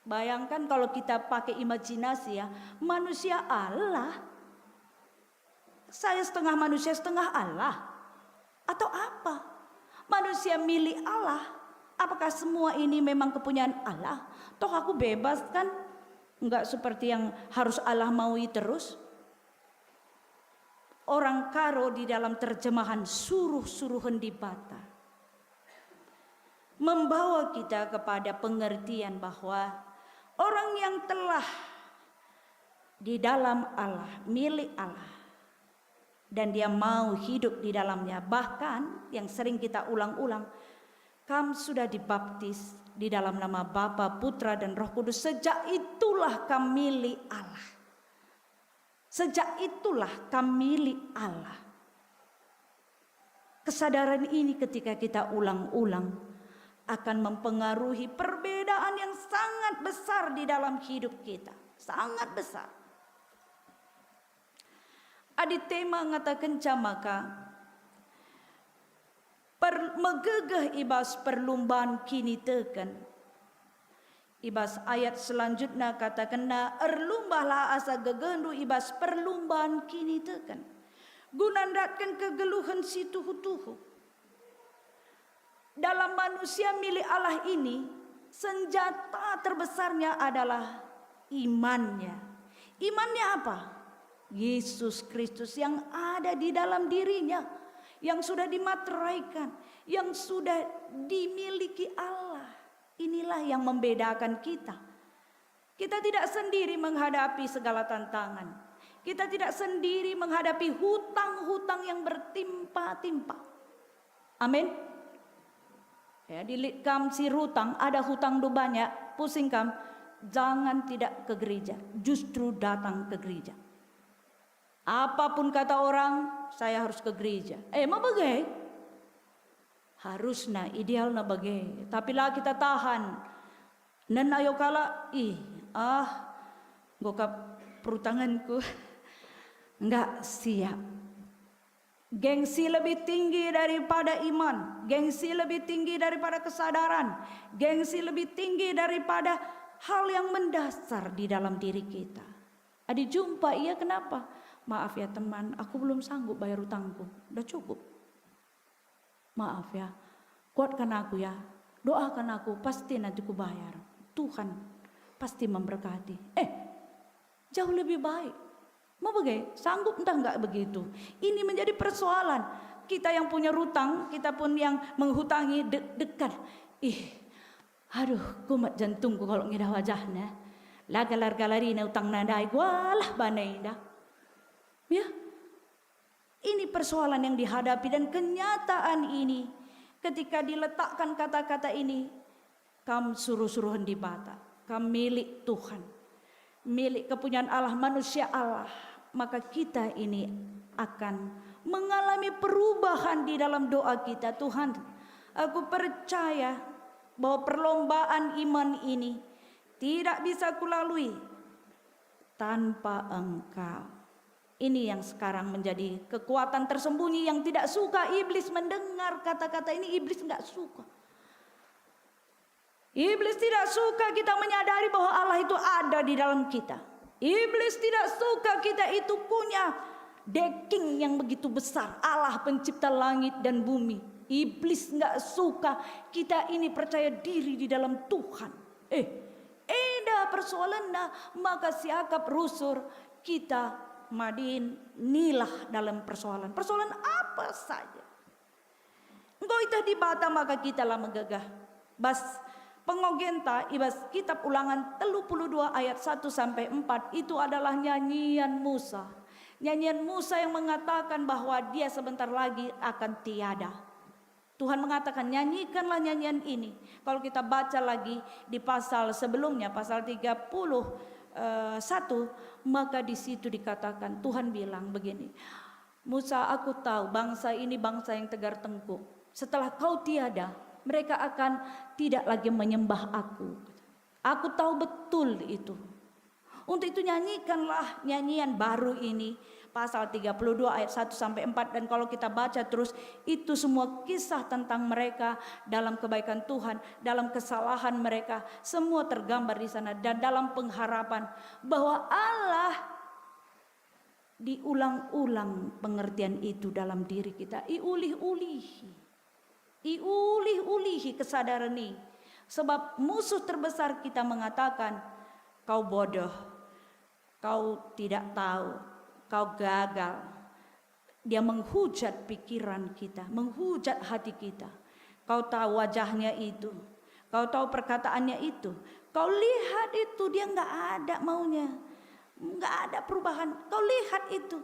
Bayangkan kalau kita pakai imajinasi ya, manusia Allah. Saya setengah manusia, setengah Allah. Atau apa? Manusia milik Allah. Apakah semua ini memang kepunyaan Allah? Toh aku bebas kan? Enggak seperti yang harus Allah maui terus. Orang Karo di dalam terjemahan suruh-suruhan di bata membawa kita kepada pengertian bahwa orang yang telah di dalam Allah, milik Allah, dan dia mau hidup di dalamnya. Bahkan yang sering kita ulang-ulang, kamu sudah dibaptis di dalam nama Bapa, Putra dan Roh Kudus. Sejak itulah kamu milik Allah. Sejak itulah kamu milik Allah. Kesadaran ini ketika kita ulang-ulang akan mempengaruhi perbedaan yang sangat besar di dalam hidup kita. Sangat besar. Adi tema ngatakan camaka megegeh ibas perlumbaan kini teken. Ibas ayat selanjutnya katakan na erlumbahlah asa gegendu ibas perlumbaan kini teken. Gunandatkan kegeluhan si tuhu-tuhu. Dalam manusia milik Allah ini, senjata terbesarnya adalah imannya. Imannya apa? Yesus Kristus yang ada di dalam dirinya, yang sudah dimateraikan, yang sudah dimiliki Allah. Inilah yang membedakan kita. Kita tidak sendiri menghadapi segala tantangan. Kita tidak sendiri menghadapi hutang-hutang yang bertimpa-timpa. Amin. Ya, di kam si hutang, ada hutang do banyak, pusing kam, jangan tidak ke gereja, justru datang ke gereja. Apapun kata orang, saya harus ke gereja. Emang bagai? Harusnya, idealnya bagai. Tapi lah kita tahan. Nen ayo kala, gokap perutanganku. Enggak siap. Gengsi lebih tinggi daripada iman. Gengsi lebih tinggi daripada kesadaran. Gengsi lebih tinggi daripada hal yang mendasar di dalam diri kita. Adi jumpa, iya kenapa? Maaf ya teman, aku belum sanggup bayar utangku. Udah cukup. Maaf ya, kuatkan aku ya. Doakan aku, pasti nanti ku bayar. Tuhan pasti memberkati. jauh lebih baik. Mau bagaimana? Sanggup entah enggak begitu? Ini menjadi persoalan. Kita yang punya hutang, kita pun yang menghutangi dekat. Aduh, kumat jantungku kalau ngidah wajahnya. Lah galar-galarina utang nadai, walah banai dah. Ya, ini persoalan yang dihadapi dan kenyataan ini. Ketika diletakkan kata-kata ini, kam suruh-suruhan di bata, kam milik Tuhan, milik kepunyaan Allah, manusia Allah. Maka kita ini akan mengalami perubahan di dalam doa kita. Tuhan, aku percaya bahwa perlombaan iman ini tidak bisa kulalui tanpa Engkau. Ini yang sekarang menjadi kekuatan tersembunyi yang tidak suka iblis mendengar kata-kata ini. Iblis enggak suka. Iblis tidak suka kita menyadari bahwa Allah itu ada di dalam kita. Iblis tidak suka kita itu punya backing yang begitu besar. Allah pencipta langit dan bumi. Iblis enggak suka kita ini percaya diri di dalam Tuhan. Eda persoalan maka siakap rusur kita madin nilah dalam persoalan. Persoalan apa saja. Engkau itah di bata maka kita lah megagah. Bas pengogenta ibas kitab Ulangan 32 ayat 1 sampai 4 itu adalah nyanyian Musa. Nyanyian Musa yang mengatakan bahwa dia sebentar lagi akan tiada. Tuhan mengatakan nyanyikanlah nyanyian ini. Kalau kita baca lagi di pasal sebelumnya, pasal 31, maka di situ dikatakan Tuhan bilang begini. Musa, aku tahu bangsa ini bangsa yang tegar tengkuk. Setelah kau tiada, mereka akan tidak lagi menyembah aku. Aku tahu betul itu. Untuk itu nyanyikanlah nyanyian baru ini. Pasal 32 ayat 1 sampai 4. Dan kalau kita baca terus, itu semua kisah tentang mereka dalam kebaikan Tuhan, dalam kesalahan mereka, semua tergambar di sana. Dan dalam pengharapan bahwa Allah diulang-ulang pengertian itu dalam diri kita. Iulih-ulihi kesadaran ini. Sebab musuh terbesar kita mengatakan, kau bodoh, kau tidak tahu, kau gagal. Dia menghujat pikiran kita, menghujat hati kita. Kau tahu wajahnya itu, kau tahu perkataannya itu, kau lihat itu dia nggak ada maunya, nggak ada perubahan. Kau lihat itu,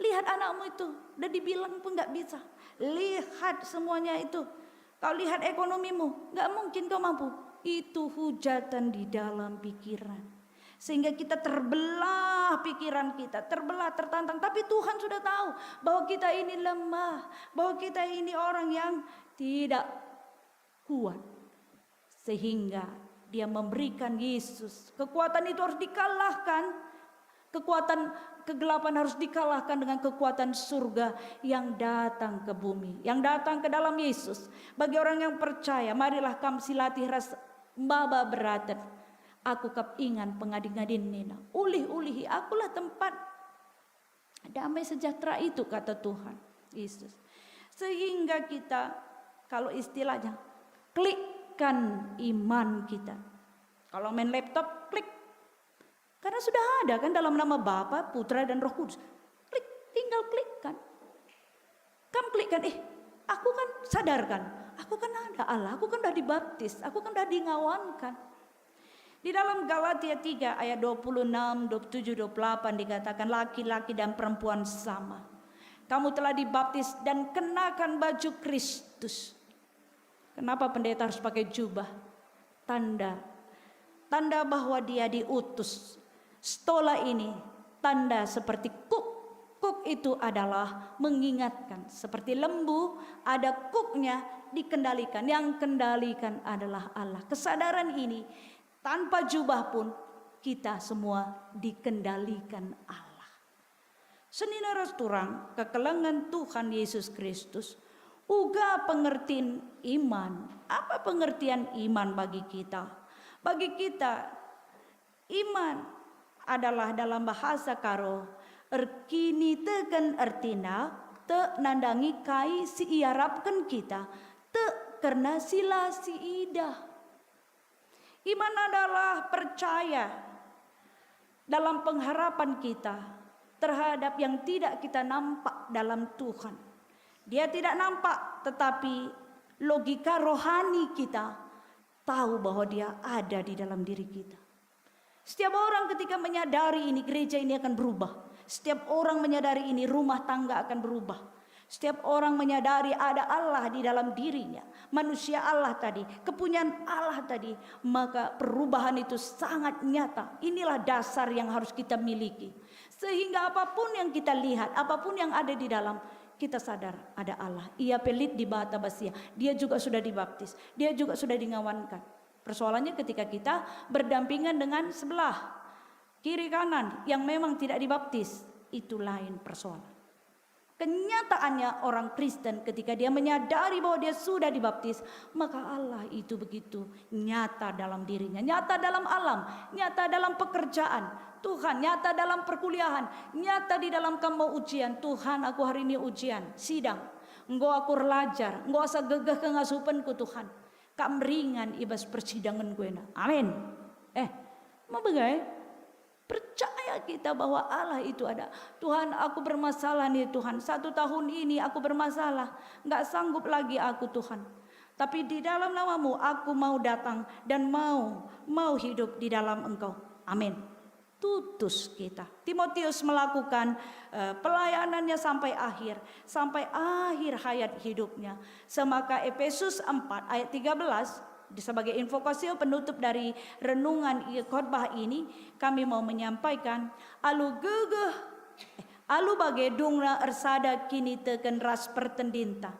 lihat anakmu itu, udah dibilang pun nggak bisa. Lihat semuanya itu, kau lihat ekonomimu, nggak mungkin kau mampu. Itu hujatan di dalam pikiran. Sehingga kita terbelah pikiran kita, terbelah, tertantang. Tapi Tuhan sudah tahu bahwa kita ini lemah, bahwa kita ini orang yang tidak kuat. Sehingga dia memberikan Yesus. Kekuatan itu harus dikalahkan. Kekuatan kegelapan harus dikalahkan dengan kekuatan surga yang datang ke bumi, yang datang ke dalam Yesus. Bagi orang yang percaya, marilah kam silatih ras baba beratan. Aku kap ingan pengading-adin nina. Ulih-ulihi akulah tempat damai sejahtera itu, kata Tuhan Yesus. Sehingga kita, kalau istilahnya, klikkan iman kita. Kalau main laptop, klik. Karena sudah ada kan dalam nama Bapa, Putra dan Roh Kudus. Klik, tinggal klikkan. Kamu klikkan, aku kan sadarkan, aku kan ada Allah, aku kan sudah dibaptis, aku kan sudah dingawankan. Di dalam Galatia 3 ayat 26, 27, 28 dikatakan laki-laki dan perempuan sama. Kamu telah dibaptis dan kenakan baju Kristus. Kenapa pendeta harus pakai jubah? Tanda bahwa dia diutus. Stola ini tanda seperti kuk. Kuk itu adalah mengingatkan. Seperti lembu ada kuknya dikendalikan. Yang kendalikan adalah Allah. Kesadaran ini tanpa jubah pun kita semua dikendalikan Allah. Senina turang kekelengan Tuhan Yesus Kristus. Uga pengertian iman. Apa pengertian iman bagi kita? Bagi kita iman adalah dalam bahasa karo erkini teken ertina te nandangi kai si iarapkan kita te karena sila si ida. Iman adalah percaya dalam pengharapan kita terhadap yang tidak kita nampak dalam Tuhan. Dia tidak nampak, tetapi logika rohani kita tahu bahwa dia ada di dalam diri kita. Setiap orang ketika menyadari ini, gereja ini akan berubah. Setiap orang menyadari ini, rumah tangga akan berubah. Setiap orang menyadari ada Allah di dalam dirinya, manusia Allah tadi, kepunyaan Allah tadi, maka perubahan itu sangat nyata. Inilah dasar yang harus kita miliki. Sehingga apapun yang kita lihat, apapun yang ada di dalam, kita sadar ada Allah. Ia pelit di bata basia. Dia juga sudah dibaptis. Dia juga sudah dingawankan. Persoalannya ketika kita berdampingan dengan sebelah kiri kanan yang memang tidak dibaptis, itu lain persoalan. Kenyataannya orang Kristen ketika dia menyadari bahwa dia sudah dibaptis, maka Allah itu begitu nyata dalam dirinya, nyata dalam alam, nyata dalam pekerjaan Tuhan, nyata dalam perkuliahan, nyata di dalam kamu ujian. Tuhan, aku hari ini ujian, sidang. Engkau aku belajar, engkau asa gegah kengasupanku Tuhan. Kak meringan ibas persidangan gue na. Amin. Mau bagai? Percaya kita bahwa Allah itu ada. Tuhan, aku bermasalah nih Tuhan. 1 tahun ini aku bermasalah. Nggak sanggup lagi aku Tuhan. Tapi di dalam namamu aku mau datang dan mau hidup di dalam Engkau. Amin. Tutus kita. Timotius melakukan pelayanannya sampai akhir hayat hidupnya. Semaka Efesus 4 ayat 13 sebagai invokasi penutup dari renungan khotbah ini, kami mau menyampaikan alu bagai dungna ersada kini teken ras pertendinta.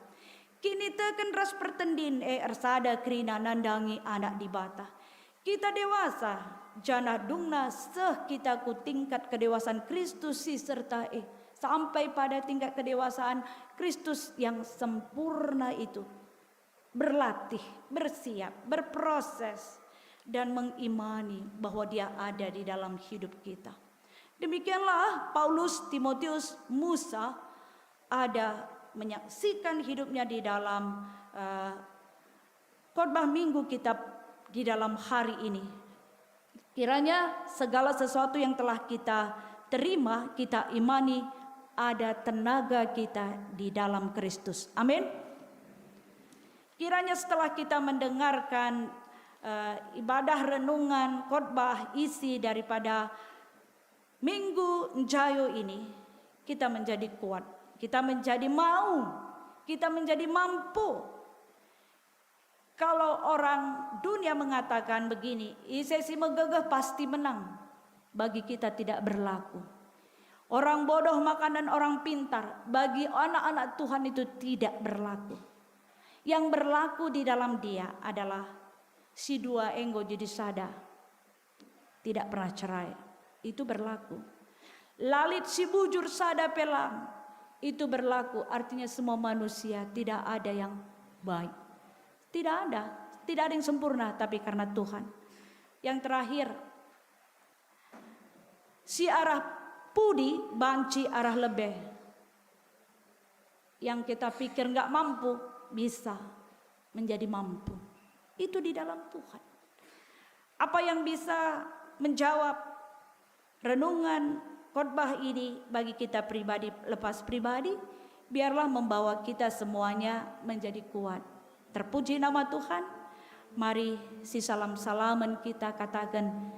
Kini teken ras pertendin ersada krina nandangi anak di bata. Kita dewasa, jana dungna seh kita ku tingkat kedewasaan Kristus si serta sampai pada tingkat kedewasaan Kristus yang sempurna itu. Berlatih, bersiap, berproses dan mengimani bahwa dia ada di dalam hidup kita. Demikianlah Paulus, Timotius, Musa ada menyaksikan hidupnya di dalam khotbah minggu kitab di dalam hari ini. Kiranya segala sesuatu yang telah kita terima, kita imani, ada tenaga kita di dalam Kristus. Amin. Kiranya setelah kita mendengarkan ibadah renungan, khotbah, isi daripada Minggu Njayo ini, kita menjadi kuat, kita menjadi mau, kita menjadi mampu. Kalau orang dunia mengatakan begini, sesi megegeh pasti menang, bagi kita tidak berlaku. Orang bodoh makanan orang pintar, bagi anak-anak Tuhan itu tidak berlaku. Yang berlaku di dalam dia adalah si dua enggo jadi sada, tidak pernah cerai, itu berlaku. Lalit si bujur sada pelang, itu berlaku. Artinya semua manusia tidak ada yang baik, tidak ada yang sempurna, tapi karena Tuhan. Yang terakhir, si arah pudi banci arah lebih, yang kita pikir nggak mampu bisa menjadi mampu. Itu di dalam Tuhan. Apa yang bisa menjawab renungan khotbah ini bagi kita pribadi, lepas pribadi, biarlah membawa kita semuanya menjadi kuat. Terpuji nama Tuhan. Mari si salam-salaman kita katakan,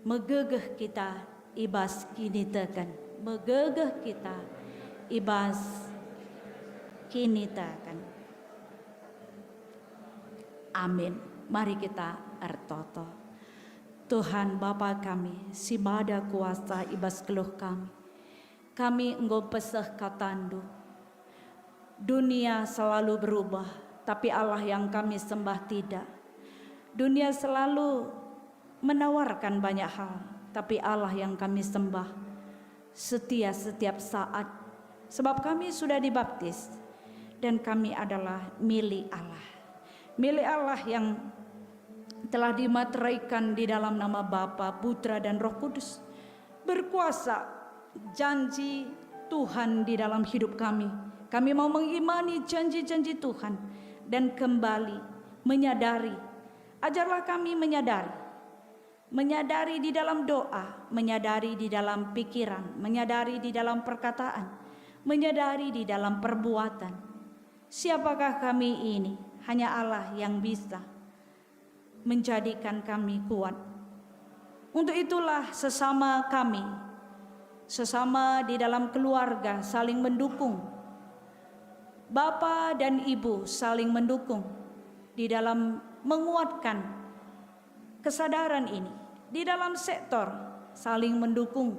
megegeh kita ibas kini tekan. Megegeh kita ibas kini tekan. Amin. Mari kita ertoto. Tuhan Bapa kami, si bada kuasa ibas keluh kami. Kami engkau peseh katandu. Dunia selalu berubah, tapi Allah yang kami sembah tidak. Dunia selalu menawarkan banyak hal, tapi Allah yang kami sembah setia setiap saat. Sebab kami sudah dibaptis dan kami adalah milik Allah. Milik Allah yang telah dimateraikan di dalam nama Bapa, Putra dan Roh Kudus. Berkuasa janji Tuhan di dalam hidup kami. Kami mau mengimani janji-janji Tuhan dan kembali menyadari. Ajarlah kami menyadari menyadari di dalam doa, menyadari di dalam pikiran, menyadari di dalam perkataan, menyadari di dalam perbuatan. Siapakah kami ini? Hanya Allah yang bisa menjadikan kami kuat. Untuk itulah sesama kami, sesama di dalam keluarga saling mendukung. Bapa dan Ibu saling mendukung di dalam menguatkan kesadaran ini. Di dalam sektor saling mendukung,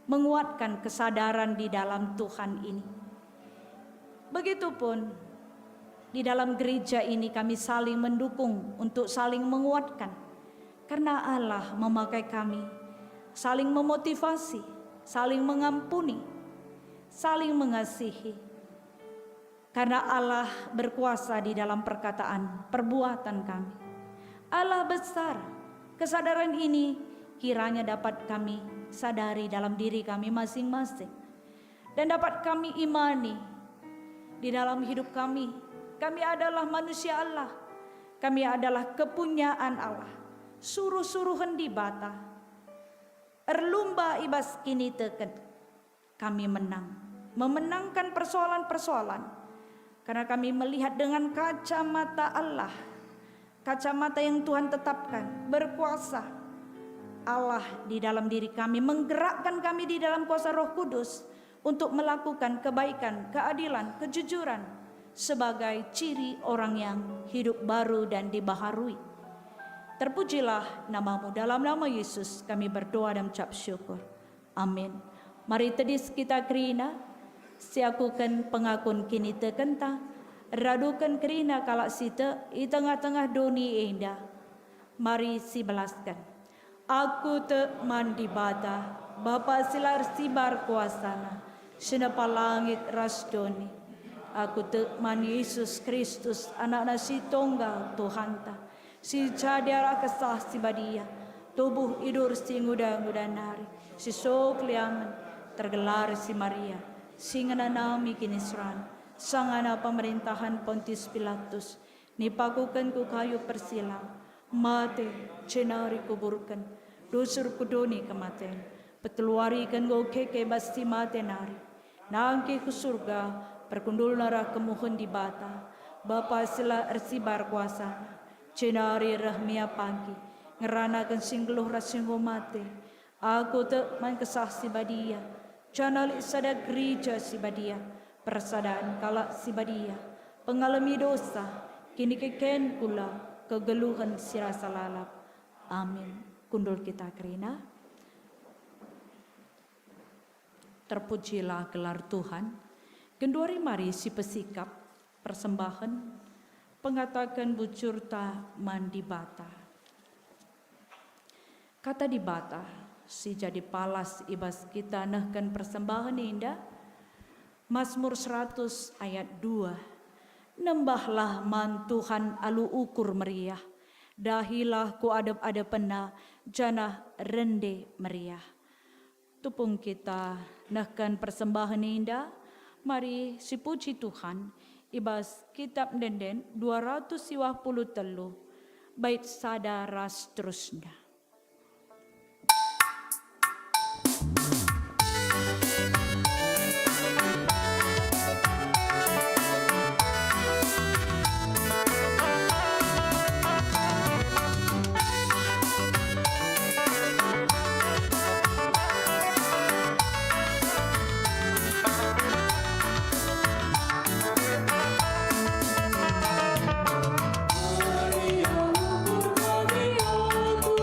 menguatkan kesadaran di dalam Tuhan ini. Begitupun di dalam gereja ini kami saling mendukung untuk saling menguatkan. Karena Allah memakai kami saling memotivasi, saling mengampuni, saling mengasihi. Karena Allah berkuasa di dalam perkataan, perbuatan kami. Allah besar. Kesadaran ini kiranya dapat kami sadari dalam diri kami masing-masing. Dan dapat kami imani di dalam hidup kami. Kami adalah manusia Allah. Kami adalah kepunyaan Allah. Suruh-suruhan di bata. Erlumba ibas kini teken. Kami menang. Memenangkan persoalan-persoalan. Karena kami melihat dengan kacamata Allah. Kacamata yang Tuhan tetapkan. Berkuasa. Allah di dalam diri kami. Menggerakkan kami di dalam kuasa Roh Kudus. Untuk melakukan kebaikan, keadilan, kejujuran. Sebagai ciri orang yang hidup baru dan dibaharui. Terpujilah namamu, dalam nama Yesus kami berdoa dan ucap syukur. Amin. Mari tedis kita kerina, siakukan pengakun kini tekenta, radukan kerina kalak sita, i tengah-tengah doni indah. Mari si belaskan. Aku te mandi bata, Bapa silar sibar kuasana, senapa langit rasdoni. Aku tekman Yesus Kristus, anak si tunggal Tuhan ta, si cadara kesah si badia, tubuh idur si nguda-nguda nari, si sokliangan tergelar si Maria, si ngananami kinisran, sangana pemerintahan Pontius Pilatus, nipakukan ku kayu persilang, mate cenari kuburkan, dusur kudoni kematen, peteluarikan go keke basti mate nari, nangke ku surga, perkundul narah kemuhun di bata, Bapa sila ersibar kuasa, cenari rahmia pangki, ngeranakan singgeluh rasinggo mate, aku te main kesah si badia, canali sada gereja si badia, persadaan kalak si badia, pengalami dosa, kini keken pula kegeluhan si rasa lalap. Amin. Kundul kita kerina. Terpujilah gelar Tuhan. Genduari mari si pesikap persembahan pengatakan bucur ta mandi bata. Kata di bata si jadi palas ibas kita nahkan persembahan indah. Mazmur 100 ayat 2. Nembahlah man Tuhan alu ukur meriah. Dahilah ku adep-adepena janah rende meriah. Tupung kita nahkan persembahan indah. Mari si puji Tuhan, ibas kitab denden 253 bait sada ras terusnya. Maria, ukur kami, aku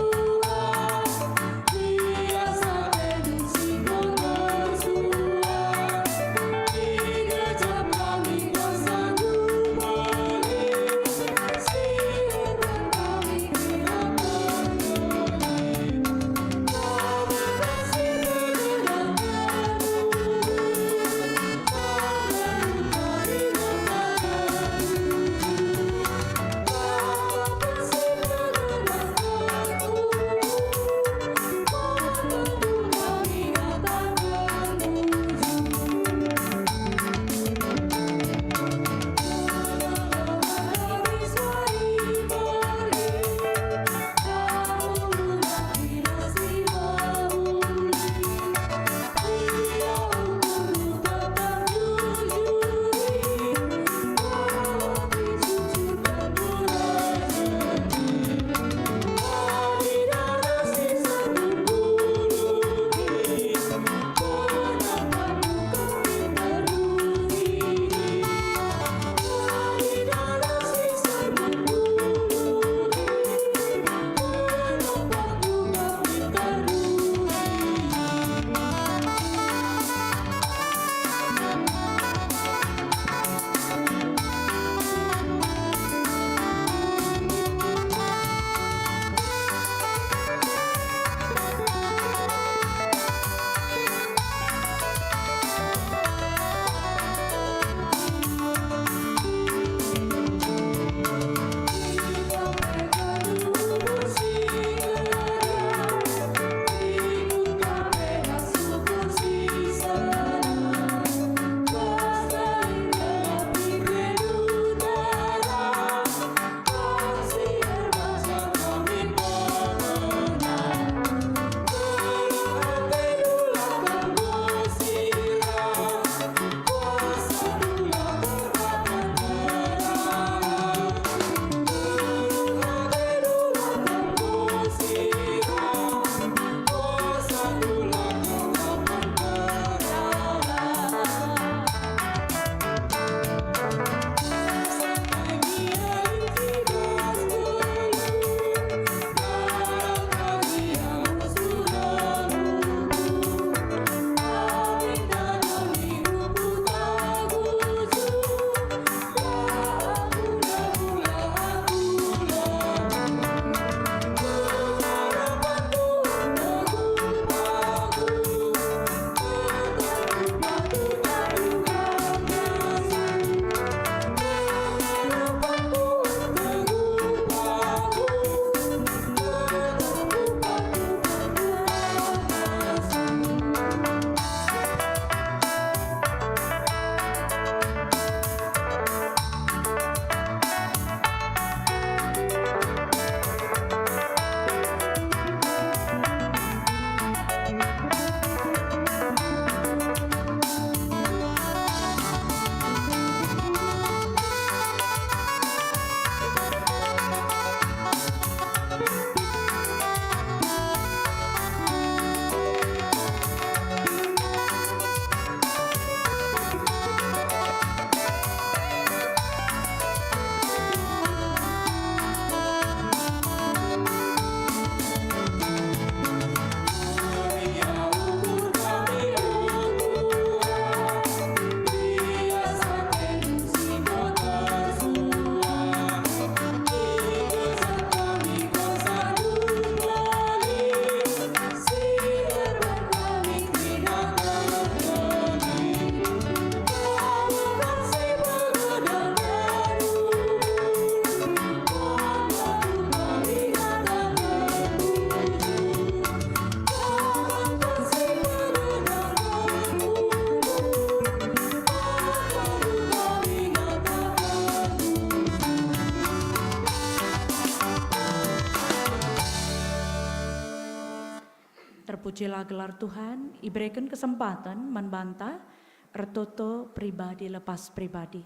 Terpujilah gelar Tuhan, diberikan kesempatan membantah ertoto pribadi lepas pribadi.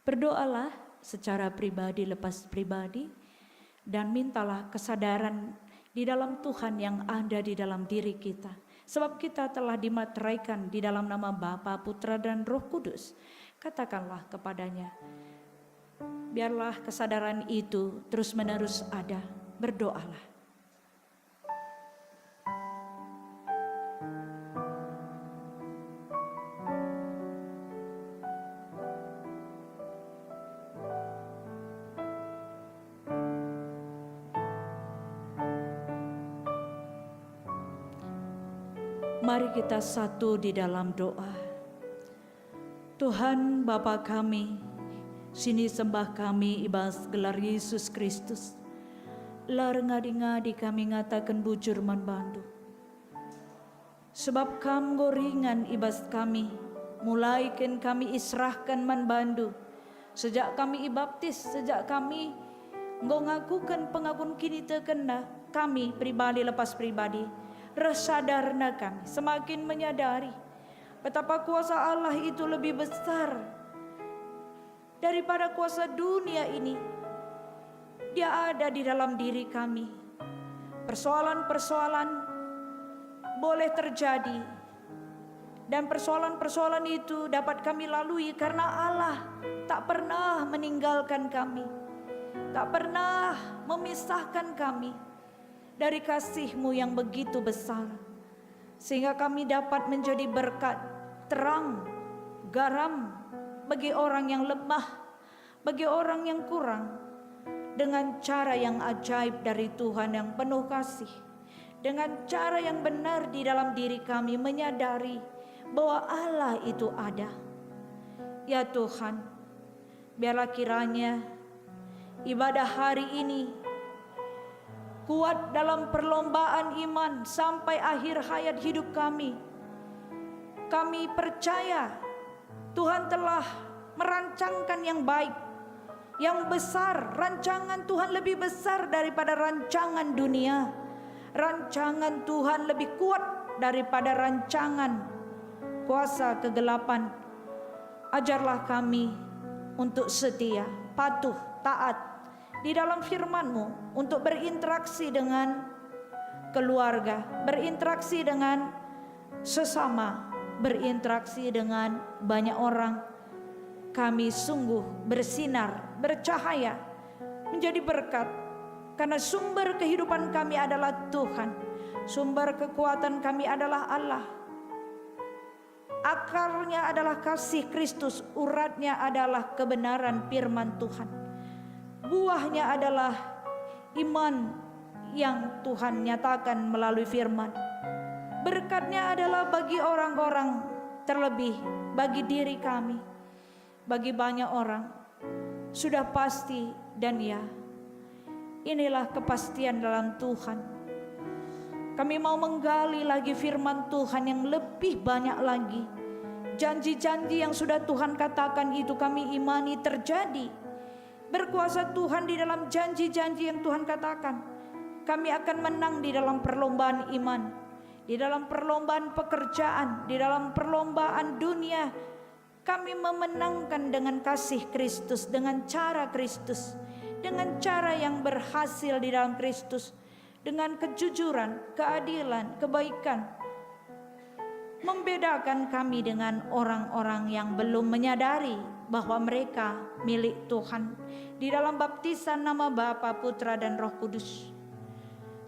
Berdoalah secara pribadi lepas pribadi dan mintalah kesadaran di dalam Tuhan yang ada di dalam diri kita. Sebab kita telah dimateraikan di dalam nama Bapa, Putra dan Roh Kudus. Katakanlah kepadanya, biarlah kesadaran itu terus-menerus ada. Berdoalah. Mari kita satu di dalam doa. Tuhan Bapa kami, sini sembah kami ibas gelar Yesus Kristus. Lar ngadi-ngadi kami ngatakan bujur manbandu. Sebab kam goringan ibas kami, mulai ken kami israhkan manbandu. Sejak kami ibaptis, sejak kami ngakukan pengakuan kini terkena kami pribadi lepas pribadi. Resadarna kami semakin menyadari betapa kuasa Allah itu lebih besar daripada kuasa dunia ini. Dia ada di dalam diri kami. Persoalan-persoalan boleh terjadi dan persoalan-persoalan itu dapat kami lalui karena Allah tak pernah meninggalkan kami, tak pernah memisahkan kami dari kasih-Mu yang begitu besar, sehingga kami dapat menjadi berkat, terang, garam bagi orang yang lemah, bagi orang yang kurang, dengan cara yang ajaib dari Tuhan yang penuh kasih, dengan cara yang benar di dalam diri kami menyadari bahwa Allah itu ada. Ya Tuhan, biarlah kiranya ibadah hari ini kuat dalam perlombaan iman sampai akhir hayat hidup kami. Kami percaya Tuhan telah merancangkan yang baik, yang besar. Rancangan Tuhan lebih besar daripada rancangan dunia. Rancangan Tuhan lebih kuat daripada rancangan kuasa kegelapan. Ajarlah kami untuk setia, patuh, taat di dalam firman-Mu, untuk berinteraksi dengan keluarga, berinteraksi dengan sesama, berinteraksi dengan banyak orang. Kami sungguh bersinar, bercahaya, menjadi berkat, karena sumber kehidupan kami adalah Tuhan, sumber kekuatan kami adalah Allah. Akarnya adalah kasih Kristus, uratnya adalah kebenaran firman Tuhan. Buahnya adalah iman yang Tuhan nyatakan melalui firman. Berkatnya adalah bagi orang-orang, terlebih bagi diri kami, bagi banyak orang. Sudah pasti dan ya, inilah kepastian dalam Tuhan. Kami mau menggali lagi firman Tuhan yang lebih banyak lagi. Janji-janji yang sudah Tuhan katakan itu kami imani terjadi. Berkuasa Tuhan di dalam janji-janji yang Tuhan katakan. Kami akan menang di dalam perlombaan iman, di dalam perlombaan pekerjaan, di dalam perlombaan dunia. Kami memenangkan dengan kasih Kristus, dengan cara Kristus, dengan cara yang berhasil di dalam Kristus, dengan kejujuran, keadilan, kebaikan. Membedakan kami dengan orang-orang yang belum menyadari bahwa mereka milik Tuhan di dalam baptisan nama Bapa, Putra dan Roh Kudus.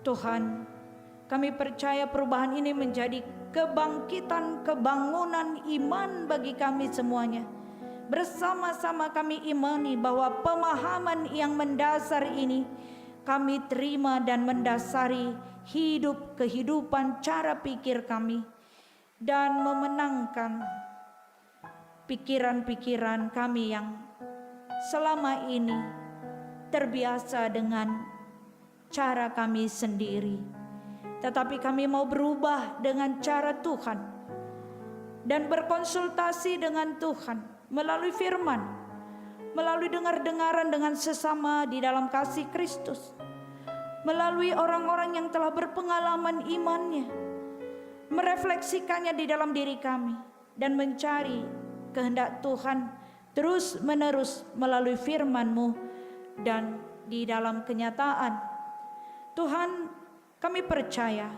Tuhan, kami percaya perubahan ini menjadi kebangkitan, kebangunan iman bagi kami semuanya. Bersama-sama kami imani bahwa pemahaman yang mendasar ini kami terima dan mendasari hidup kehidupan cara pikir kami, dan memenangkan pikiran-pikiran kami yang selama ini terbiasa dengan cara kami sendiri. Tetapi kami mau berubah dengan cara Tuhan dan berkonsultasi dengan Tuhan melalui firman, melalui dengar-dengaran dengan sesama di dalam kasih Kristus, melalui orang-orang yang telah berpengalaman imannya, merefleksikannya di dalam diri kami dan mencari kehendak Tuhan terus menerus melalui firman-Mu dan di dalam kenyataan. Tuhan, kami percaya,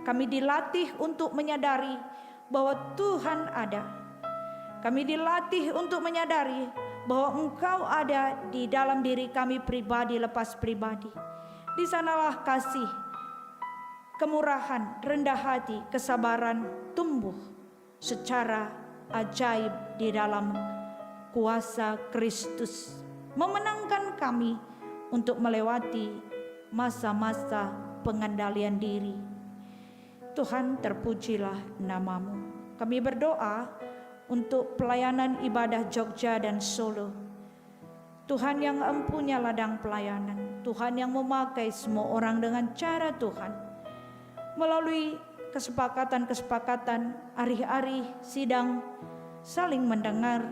kami dilatih untuk menyadari bahwa Tuhan ada. Kami dilatih untuk menyadari bahwa Engkau ada di dalam diri kami pribadi lepas pribadi. Di sanalah kasih, kemurahan, rendah hati, kesabaran tumbuh secara ajaib di dalam kuasa Kristus, memenangkan kami untuk melewati masa-masa pengendalian diri. Tuhan, terpujilah nama-Mu. Kami berdoa untuk pelayanan ibadah Jogja dan Solo. Tuhan yang empunya ladang pelayanan, Tuhan yang memakai semua orang dengan cara Tuhan, melalui kesepakatan-kesepakatan, hari-hari sidang, saling mendengar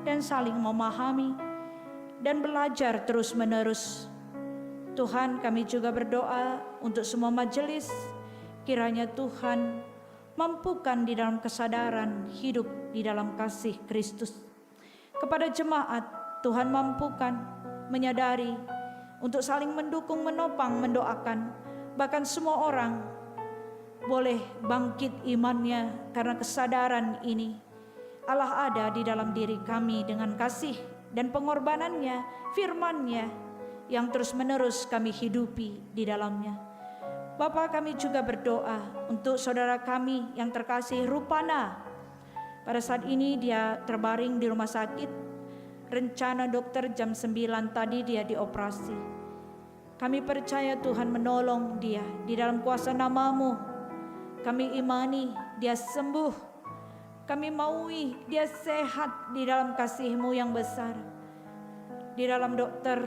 dan saling memahami dan belajar terus-menerus. Tuhan, kami juga berdoa untuk semua majelis, kiranya Tuhan mampukan di dalam kesadaran hidup di dalam kasih Kristus. Kepada jemaat, Tuhan mampukan menyadari untuk saling mendukung, menopang, mendoakan. Bahkan semua orang boleh bangkit imannya karena kesadaran ini. Allah ada di dalam diri kami dengan kasih dan pengorbanannya, firman-Nya yang terus-menerus kami hidupi di dalamnya. Bapa, kami juga berdoa untuk saudara kami yang terkasih Rupana. Pada saat ini dia terbaring di rumah sakit. Rencana dokter jam 9 tadi dia dioperasi. Kami percaya Tuhan menolong dia di dalam kuasa nama-Mu. Kami imani dia sembuh. Kami maui dia sehat di dalam kasih-Mu yang besar. Di dalam dokter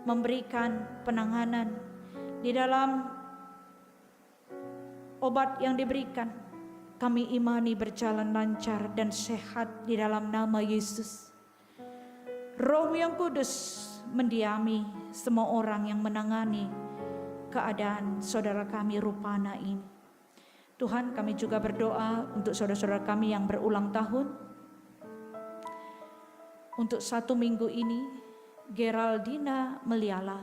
memberikan penanganan, di dalam obat yang diberikan, kami imani berjalan lancar dan sehat di dalam nama Yesus. Roh yang kudus mendiami semua orang yang menangani keadaan saudara kami Rupana ini. Tuhan, kami juga berdoa untuk saudara-saudara kami yang berulang tahun. Untuk 1 minggu ini, Geraldina Meliala,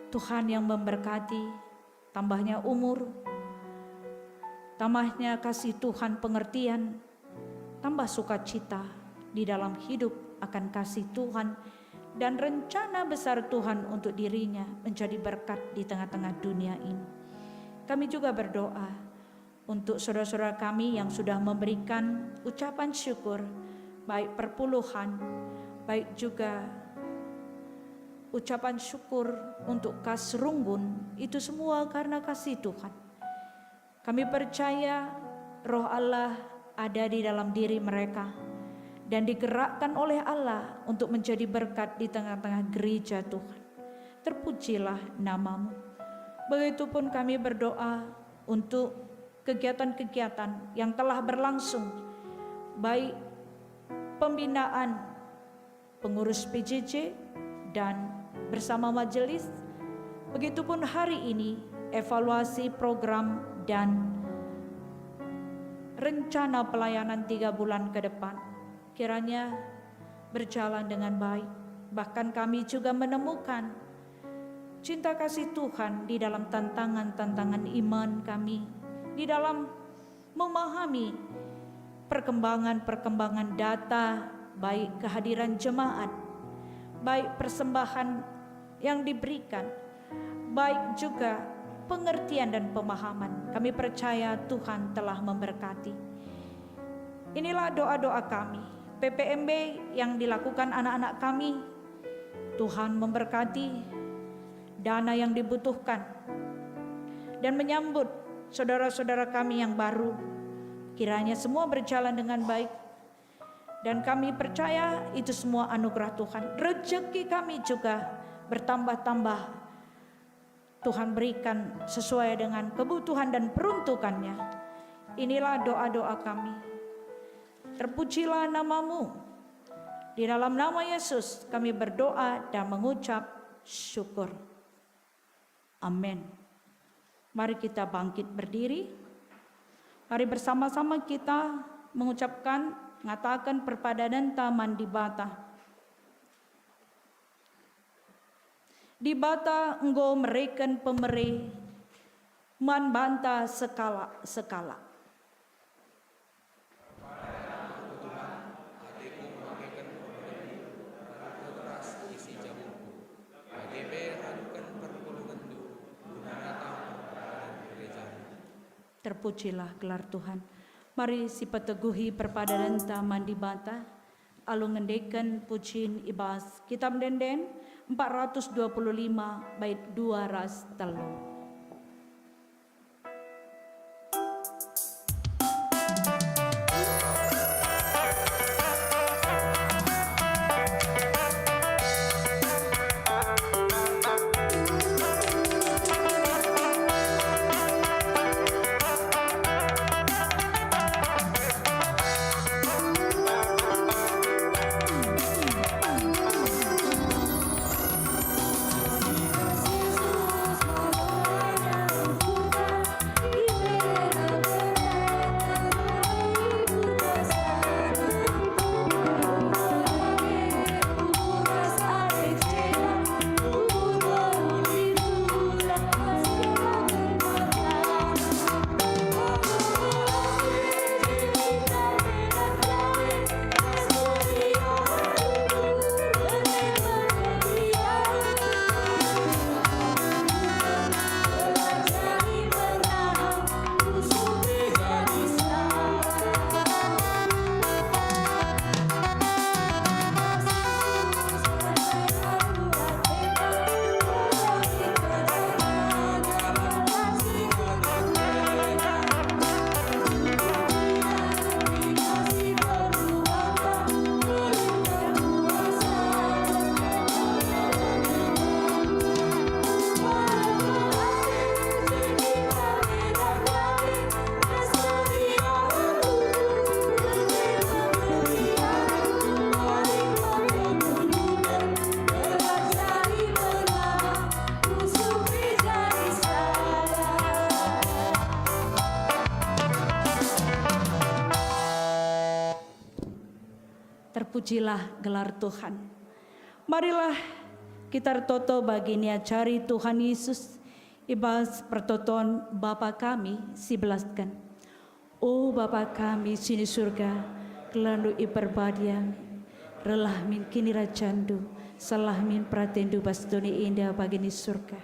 Tuhan yang memberkati, tambahnya umur, tambahnya kasih Tuhan pengertian, tambah sukacita di dalam hidup akan kasih Tuhan dan rencana besar Tuhan untuk dirinya menjadi berkat di tengah-tengah dunia ini. Kami juga berdoa untuk saudara-saudara kami yang sudah memberikan ucapan syukur, baik perpuluhan, baik juga ucapan syukur untuk kas Runggun, itu semua karena kasih Tuhan. Kami percaya Roh Allah ada di dalam diri mereka dan digerakkan oleh Allah untuk menjadi berkat di tengah-tengah gereja Tuhan. Terpujilah nama-Mu. Begitupun kami berdoa untuk kegiatan-kegiatan yang telah berlangsung, baik pembinaan pengurus PJJ dan bersama majelis. Begitupun hari ini evaluasi program dan rencana pelayanan 3 bulan ke depan kiranya berjalan dengan baik. Bahkan kami juga menemukan cinta kasih Tuhan di dalam tantangan-tantangan iman kami, di dalam memahami perkembangan-perkembangan data, baik kehadiran jemaat, baik persembahan yang diberikan, baik juga pengertian dan pemahaman. Kami percaya Tuhan telah memberkati. Inilah doa-doa kami, PPMB yang dilakukan anak-anak kami. Tuhan memberkati dana yang dibutuhkan dan menyambut saudara-saudara kami yang baru. Kiranya semua berjalan dengan baik dan kami percaya itu semua anugerah Tuhan. Rezeki kami juga bertambah-tambah. Tuhan berikan sesuai dengan kebutuhan dan peruntukannya. Inilah doa-doa kami. Terpujilah nama-Mu. Di dalam nama Yesus kami berdoa dan mengucap syukur. Amin. Mari kita bangkit berdiri. Mari bersama-sama kita mengatakan perpadanan taman di bata. Di bata engkau mereken pemere, man banta sekala. Hatiku bagaikan pemberi, ragu keras isi jauhku. Bagai radukan perpulunganku, guna datang perpadanan gerejamu. Terpujilah gelar Tuhan. Mari si peteguhi perpadanan taman di bata. Alu ngendekan pujian ibas kitab denden 425 bait 2 ras telu. Terpujilah gelar Tuhan. Marilah kita toto bagi cari Tuhan Yesus. Ibas pertoton Bapa kami sibelaskan. O Bapa kami sini surga, kelandu iperbadiang, relah min kini racandu, salah min pratendu bastoni indah bagi ni surga.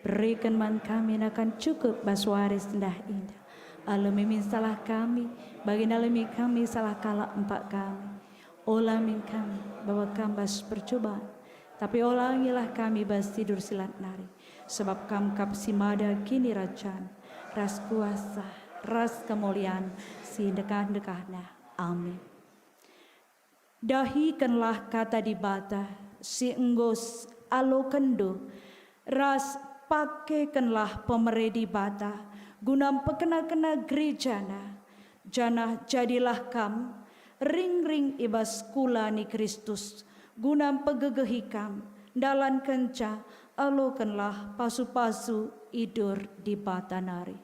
Berikan man kami akan cukup baswaris indah indah. Alami min salah kami, bagi nalami kami salah kalah empat kami. Olah min kami bahwa kambas percobaan, tapi olangilah kami bas tidur silat nari. Sebab kam kap simada kini racan, ras kuasa, ras kemuliaan, si dekah-dekahna. Amin. Dahikanlah kata di bata, si enggos alo kendo, ras pakaikanlah pemere di bata, gunam pekena-kena gerejana, janah jadilah kam, ring-ring ibas kula ni Kristus, gunam pegegehikam, dalan kenca, alokanlah pasu-pasu idur di bata nari.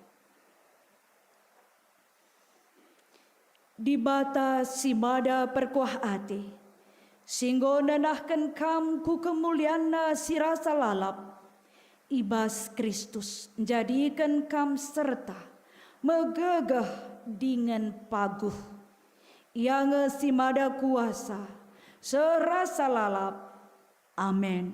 Di bata simada perkuah ati, singgo nanahkan kam ku kemuliana sirasa lalap, ibas Kristus jadikan kam serta megegah dengan paguh. Yang simada kuasa serasa lalap. Amin.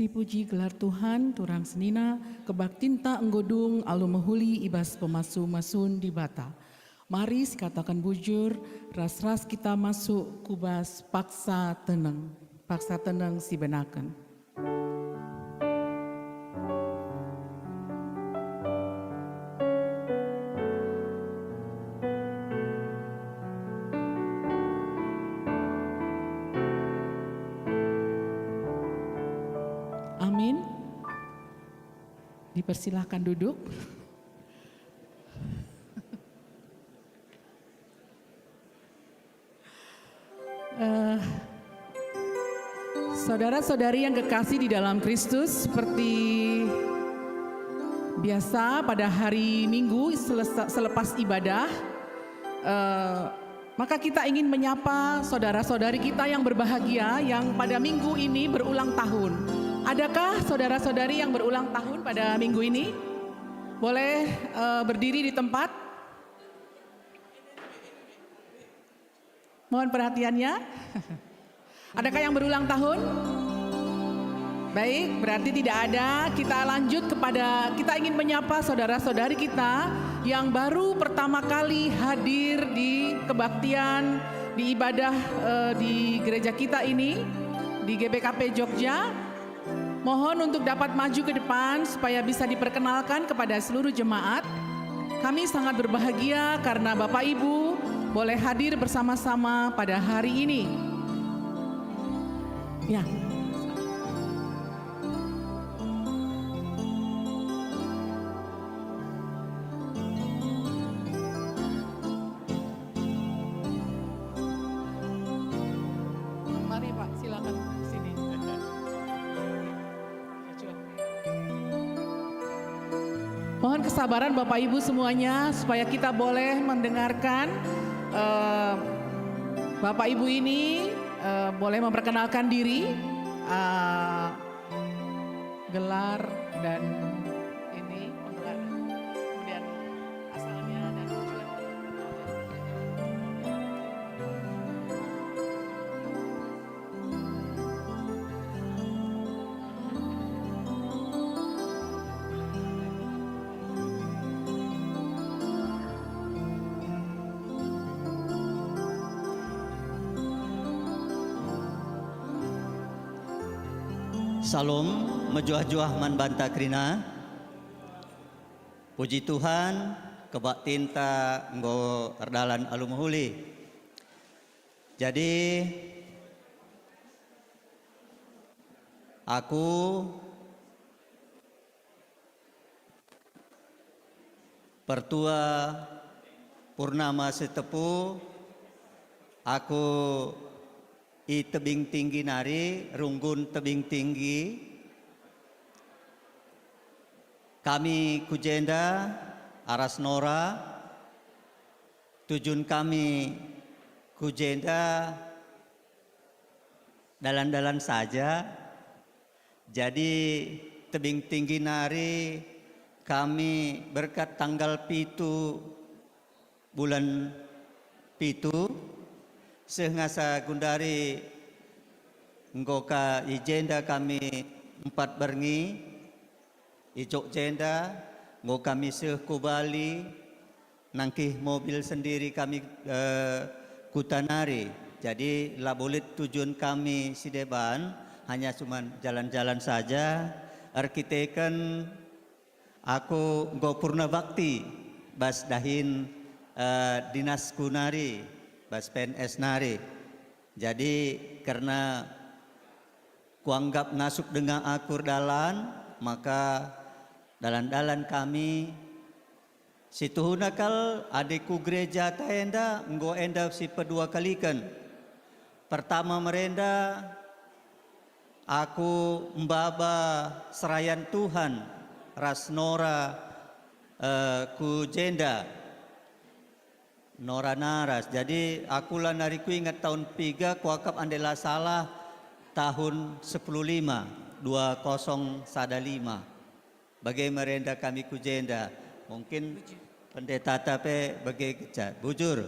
Si puji gelar Tuhan, turang senina, kebaktinta enggodung, alumehuli ibas pemasu masun di bata. Mari katakan bujur, ras-ras kita masuk kubas paksa tenang si benakan. Amin. Dipersilahkan duduk. Saudara-saudari yang kekasih di dalam Kristus, seperti biasa pada hari Minggu selepas ibadah, maka kita ingin menyapa saudara-saudari kita yang berbahagia yang pada minggu ini berulang tahun. Adakah saudara-saudari yang berulang tahun pada minggu ini? Boleh berdiri di tempat? Mohon perhatiannya. Adakah yang berulang tahun? Baik, berarti tidak ada. Kita lanjut kita ingin menyapa saudara-saudari kita yang baru pertama kali hadir di kebaktian, di ibadah di gereja kita ini, di GBKP Jogja. Mohon untuk dapat maju ke depan supaya bisa diperkenalkan kepada seluruh jemaat. Kami sangat berbahagia karena Bapak Ibu boleh hadir bersama-sama pada hari ini. Ya. Mari Pak, silakan ke sini. Mohon kesabaran Bapak Ibu semuanya supaya kita boleh mendengarkan Bapak Ibu ini boleh memperkenalkan diri, gelar dan ini kemudian asalnya dan tujuan. Salam, mejuah-juah man banta krina. Puji Tuhan, kebak tinta nggo erdalan alumhuli. Jadi aku Pertua Purnama Setepu, aku I tebing tinggi nari, runggun tebing tinggi. Kami Kujenda, Aras Nora, tujuan kami Kujenda, dalan-dalan saja. Jadi tebing tinggi nari, kami berkat tanggal pitu bulan pitu. Sehingga gundari nggoka ijenda kami 4 berngi ijok jenda nggo kami ku Bali nangkih mobil sendiri kami kutanari. Jadi labolit tujuan kami Sideban hanya cuman jalan-jalan saja. Arkiteken aku nggo purna bakti bas dahin dinas kunari bas PNS nari. Jadi karena kuanggap nasuk dengan akur dalan, maka dalan-dalan kami situhunakal adikku gereja taenda nggo enda si pedua kalikan. Pertama merenda aku mbaba serayan Tuhan Rasnora ku jenda Nora Naras. Jadi akulah nariku ingat tahun 3 kuakap andela salah tahun 105 20 sadalima. Bagai merenda kami kujenda. Mungkin pendeta tape bagai kecat. Bujur.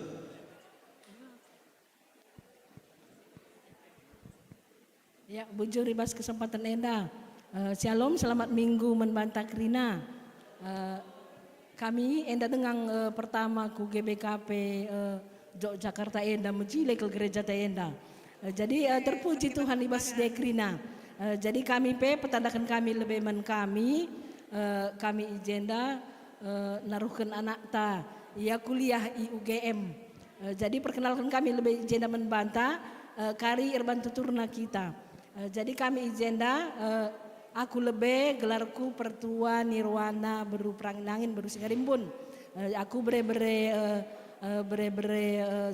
Ya, bujur ribas kesempatan enda. Shalom, selamat minggu membantah Krina. Kami enda dengan pertama ku GBKP Yogyakarta enda menjile ke gereja ta enda. Jadi terpuji Tuhan ibas de Krina. Jadi kami petandakan kami lebih men kami ijenda naruhkan anak ta ia kuliah i UGM. Jadi perkenalkan kami lebih ijenda membantah kari irban tuturna kita. Jadi kami ijenda aku lebih gelarku pertua nirwana beru perangin beru singarimbun. Aku bere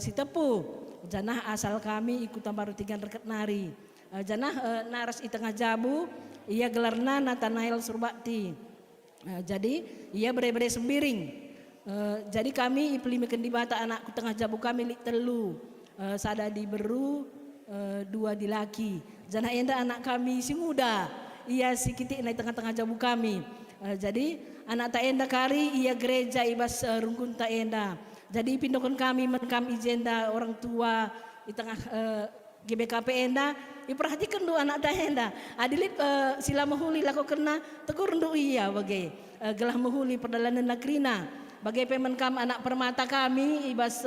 si tepu. Janah asal kami ikut baru 3 reket nari. Janah naras i tengah jabu ia gelarna Nathanael Surbakti. Jadi ia bere sembiring. Jadi kami ipelimikan di bata anakku tengah jabu kami lik telu. Sada di beru 2 di laki. Janah enda anak kami si muda. Ia si kitik naik tengah-tengah jabu kami. Jadi anak ta enda kari ia gereja ibas rungkun ta enda. Jadi pindokan kami menkam ijenda orang tua di tengah GBKP enda. Iperhatikan do anak ta enda. Adilit sila mahuli lako kena tegur do iya bagai gelah mahuli perdalanan nakrina. Bagai pemenkam anak permata kami ibas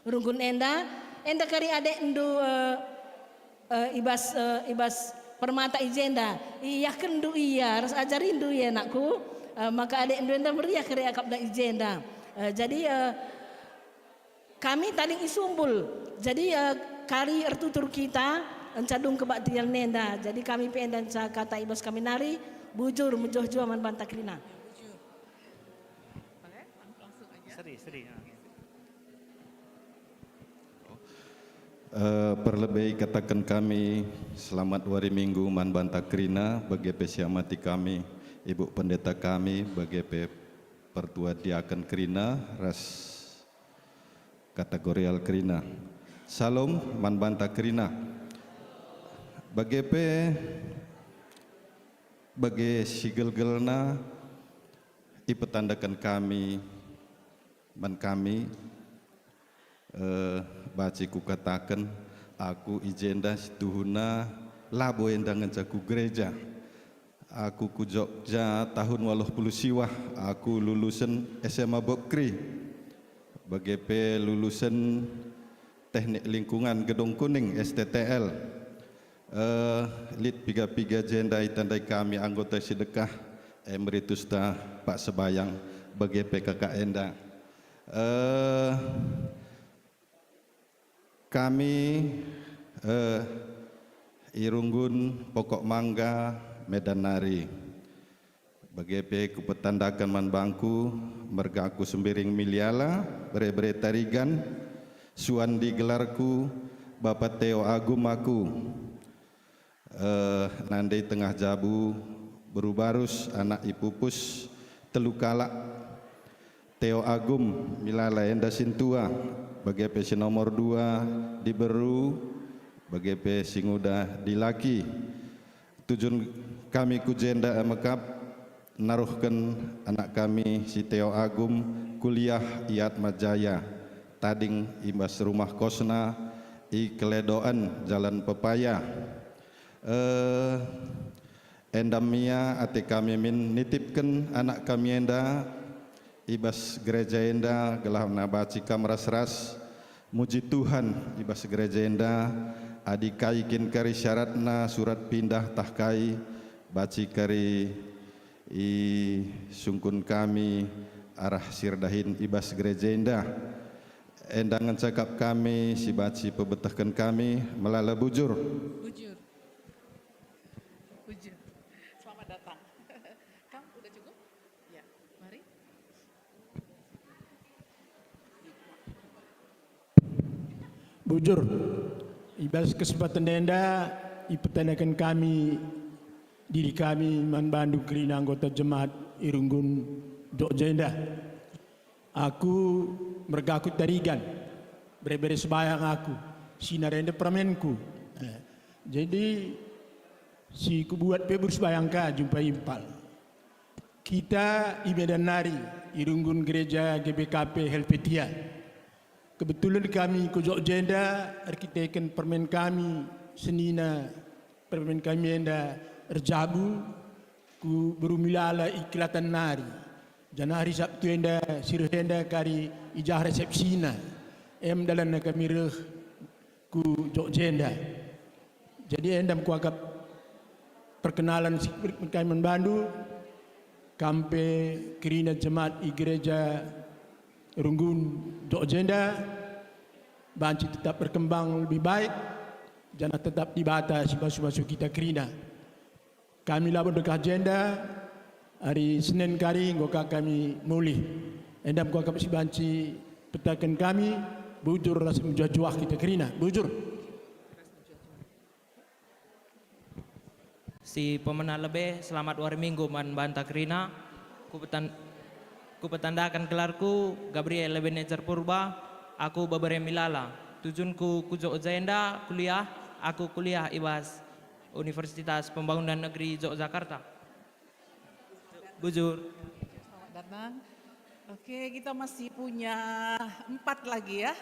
rungkun enda. Enda kari adek endo ibas permata ijenda iya kendu iya harus ajarin du ya anakku maka adek enda meriah kari akap da ijenda. Jadi kami tadi isumbul jadi kari ertutur kita encadung kebaktian nenda jadi kami pendan kata ibas kami nari bujur menjoh-joh man bantah Krina. Seri. Perlebih katakan kami selamat hari Minggu man bantah Krina bagi pesiamati kami Ibu Pendeta kami bagi pertua diaken Krina ras kategorial Krina. Salam man bantah Krina. Bagi sigel-gelna ipetandakan kami man kami baciku katakan aku ijenda situhuna labo endang ngejaku gereja. Aku ku Jogja tahun 80 siwah. Aku lulusan SMA Bokri. BGP lulusan Teknik Lingkungan Gedung Kuning STTL. Lit piga jenda itandai kami anggota sedekah Emeritus ta Pak Sebayang BGP kakak enda. Kami Irunggun Pokok Mangga Medan Nari BGP kupetandakan man bangku mergaku sembiring miliala bere tarigan suan di gelarku Bapak Teo Agum aku nandai tengah jabu berubarus anak ipupus telukala Teo Agum milala enda sintua BGP si nomor 2 di Beru, BGP Singuda di Laki. Tujuan kami ku jenda mekap naruhkan anak kami si Teo Agum kuliah Iat Majaya. Tading imbas rumah kosna i Keledoan Jalan Pepaya. Endamia ate kami min nitipkan anak kami enda ibas gereja enda gelah nabaci kamras ras muji Tuhan ibas gereja enda adikai kin kari syaratna surat pindah tahkai baci kari i sungkun kami arah sirdahin ibas gereja enda endangan cakap kami si baci pebetahkan kami melala bujur. Selamat datang. Kamu udah cukup? Ya, mari. Bujur, ibas kesempatan enda ipetandakan kami diri kami manbandu Krina anggota jemaat Irunggun Jogja enda. Aku mergakut tarigan, bere sebayang aku, sinar enda permenku. Jadi si kubuat pebur sebayang ka jumpa impal. Kita i Medan Nari, Irunggun Gereja GBKP Helvetia. Kebetulan kami ke Jogja enda arkiteken permen kami senina permen kami enda Erjabu ku berumilala ikilatan nari. Jana hari Sabtu enda sirih enda kari ijah resepsina. Dalam kami reh ku Jogja. Jadi endam ku agak perkenalan kami membantu kampe kerina jemaat gereja Runggun Jogja. Banci tetap berkembang lebih baik. Jangan tetap dibata basuh-basuh kita kerina. Kami labur dekat agenda hari Senin kali ngoka kami mulih. Endam ku agak si banci petakan kami bujur rasa menjuah-juah kita kerina. Bujur. Si pemenang lebih selamat hari Minggu man banta kerina. Ku petandakan gelarku Gabriel Ebenezer Purba. Aku Babare Milala. Tujuanku ku Jogja kuliah. Aku kuliah IBAS Universitas Pembangunan Negeri Yogyakarta. Bujur. Selamat datang. Oke, kita masih punya 4 lagi ya.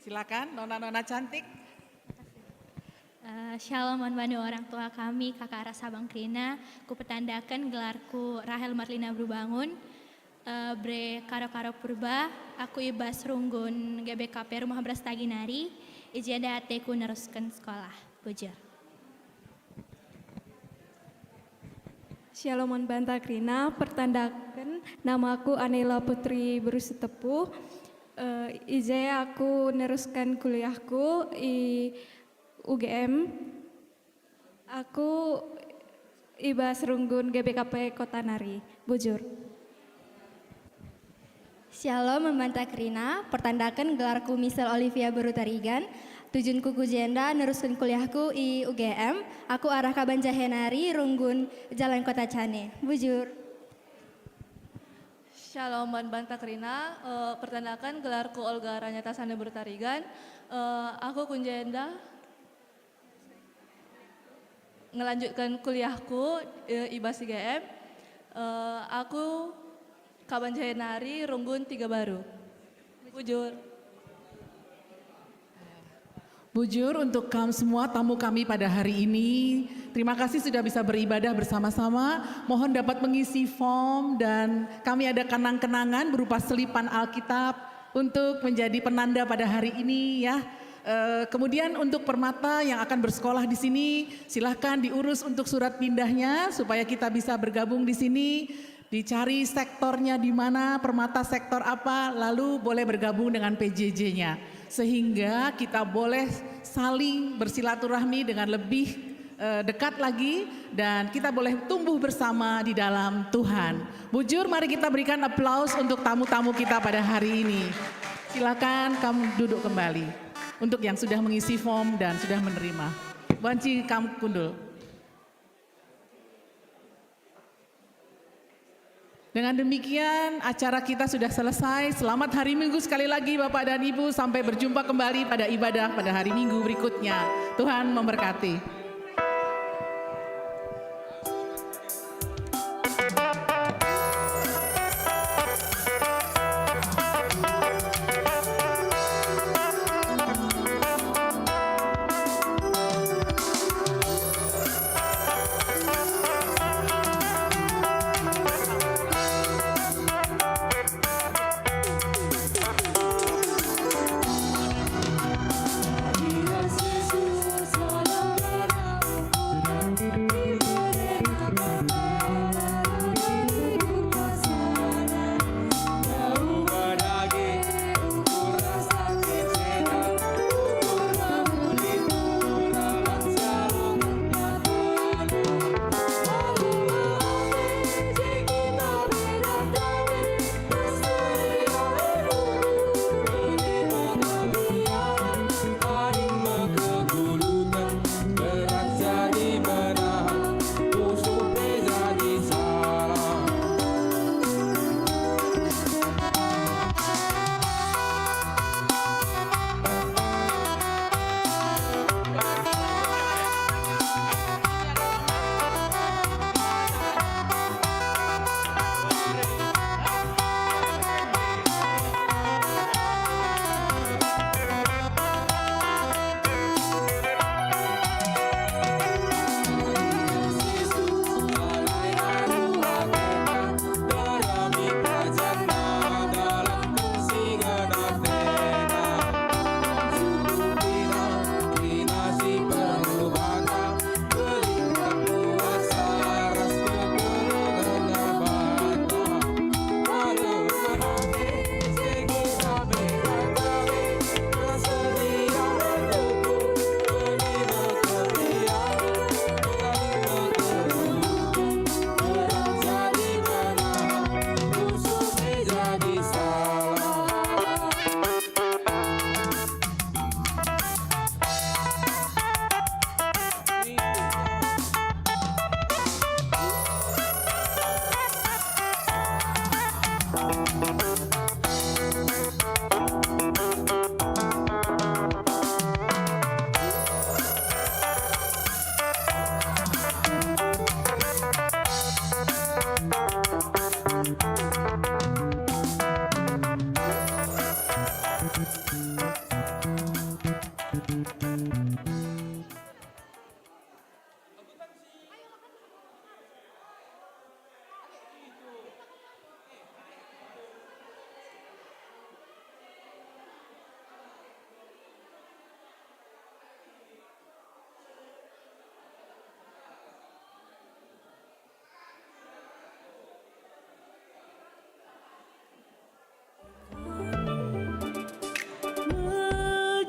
Silakan nona-nona cantik. Shalom Bandu orang tua kami, Kakak Rasa Bang Krina. Ku petandakan gelarku Rahel Marlina Brubangun. Bre Karo Purba. Aku IBAS Runggun GBKP Rumah Beras Taginari. Ijada ateku neruskan sekolah. Bujur. Shalom Banta Krina, pertandakan namaku Anela Putri Berusutepu. Ijaya aku neruskan kuliahku di UGM. Aku IBAS Runggun GBKP Kota Nari. Bujur. Shalom Membanta Krina, pertandakan gelarku Misel Olivia Berutarigan. Tujuanku ku jenda neruskan kuliahku di UGM. Aku arah Kaban Jahenari, Runggun, Jalan Kota Cane. Bujur. Shalom Banta Krina, pertandakan gelarku Olga Ranyata Sanda Berutarigan. Aku kunjenda ngelanjutkan kuliahku IBAS IGM. Aku Kaban Jahenari, Runggun 3 Baru. Bujur. Bujur untuk kamu semua tamu kami pada hari ini. Terima kasih sudah bisa beribadah bersama-sama. Mohon dapat mengisi form dan kami ada kenang-kenangan berupa selipan Alkitab untuk menjadi penanda pada hari ini ya. Kemudian untuk permata yang akan bersekolah di sini, silahkan diurus untuk surat pindahnya supaya kita bisa bergabung di sini. Dicari sektornya di mana, permata sektor apa, lalu boleh bergabung dengan PJJ-nya. Sehingga kita boleh saling bersilaturahmi dengan lebih dekat lagi dan kita boleh tumbuh bersama di dalam Tuhan. Bujur, mari kita berikan aplaus untuk tamu-tamu kita pada hari ini. Silakan kamu duduk kembali untuk yang sudah mengisi form dan sudah menerima. Banci kamu kundul. Dengan demikian acara kita sudah selesai. Selamat hari Minggu sekali lagi Bapak dan Ibu. Sampai berjumpa kembali pada ibadah pada hari Minggu berikutnya. Tuhan memberkati. Yesus, salam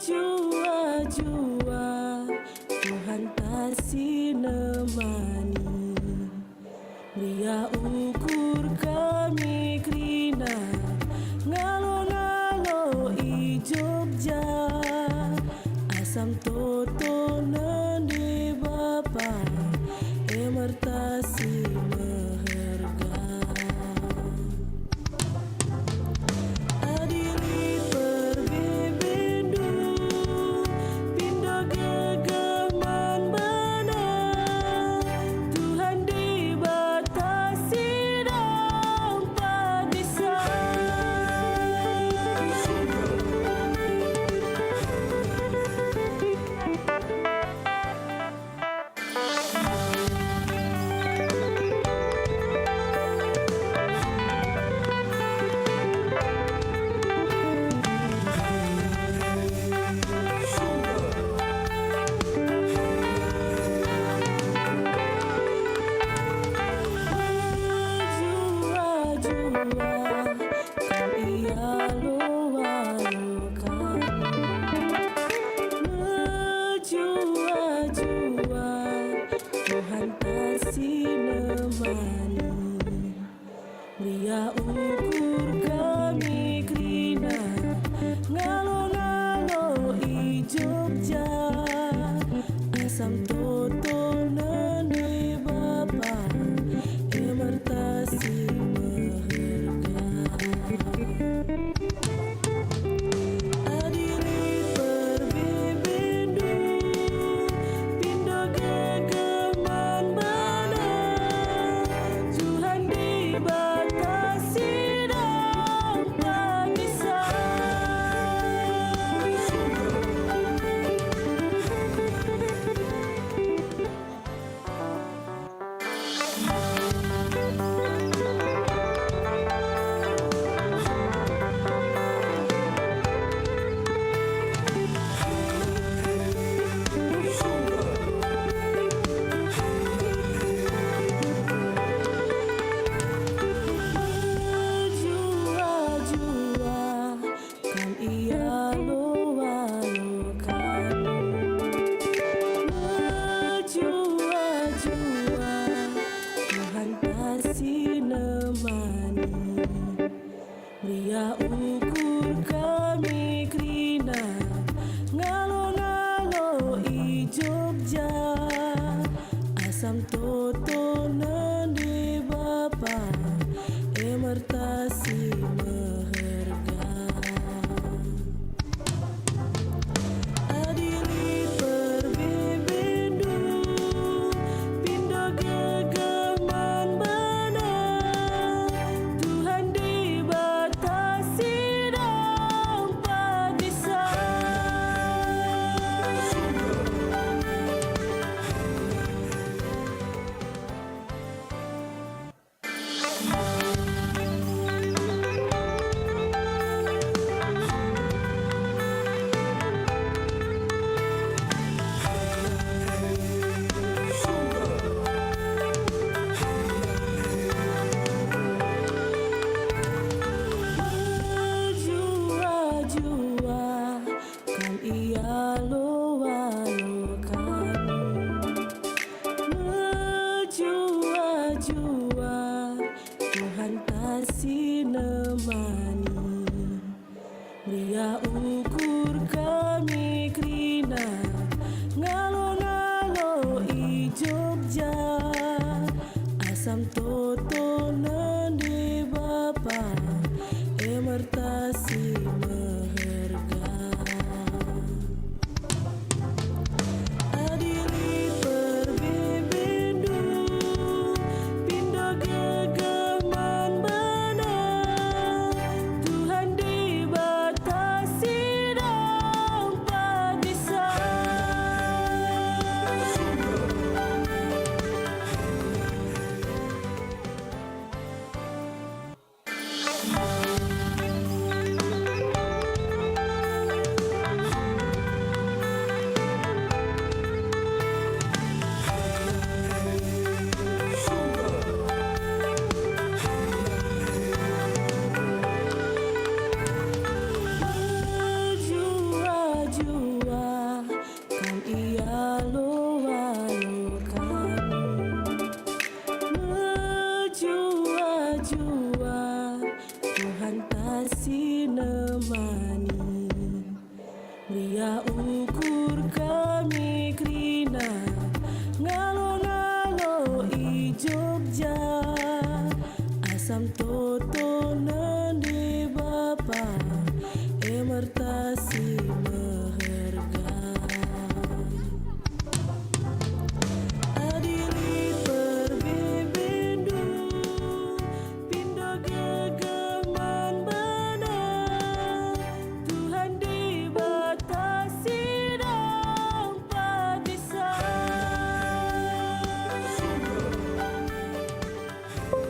Jua-jua Tuhan kasih nemani, Dia ukur kami krina ngalo-ngalo i Jogja, asam toto nende Bapa emertasi meherga. Adili perbebendu pindah gegaman benar, Tuhan dibatasi dapat bisa. Tuhan kasih nemani, Dia ukur kami krina ngalo-ngalo i Jogja, asam toto nende Bapa emertasi meherga. Adili perbebendu pindah gegaman benar, Tuhan dibatasi dapat bisa. Jua-jua kan ia loa-loakan, jua-jua Tuhan kasih nemani, Dia ukur kami krina ngalo-ngalo i Jogja, asam toto nende Bapa emertasi meherga. Adili perbebendu pindah gegaman benar, Tuhan dibatasi dapat bisa. Jua-jua kan ia loa-loakan, jua-jua Tuhan kasih nemani, Dia ukur kami krina ngalo-ngalo i Jogja, asam toto nende Bapa emertasi meherga. Adili perbebendu pindah gegaman benar. Tuhan dibatasi dapat bisa. Jua-jua kan ia loa-lokan. Jua-jua Tuhan tasih nemani. Bria ukur kami krina ngalo-ngalo i Jogja. Asam toto nende bapa emertasi meherga. Adili perbebendu pindah gegaman benar. Tuhan dibatasi dapat bisa.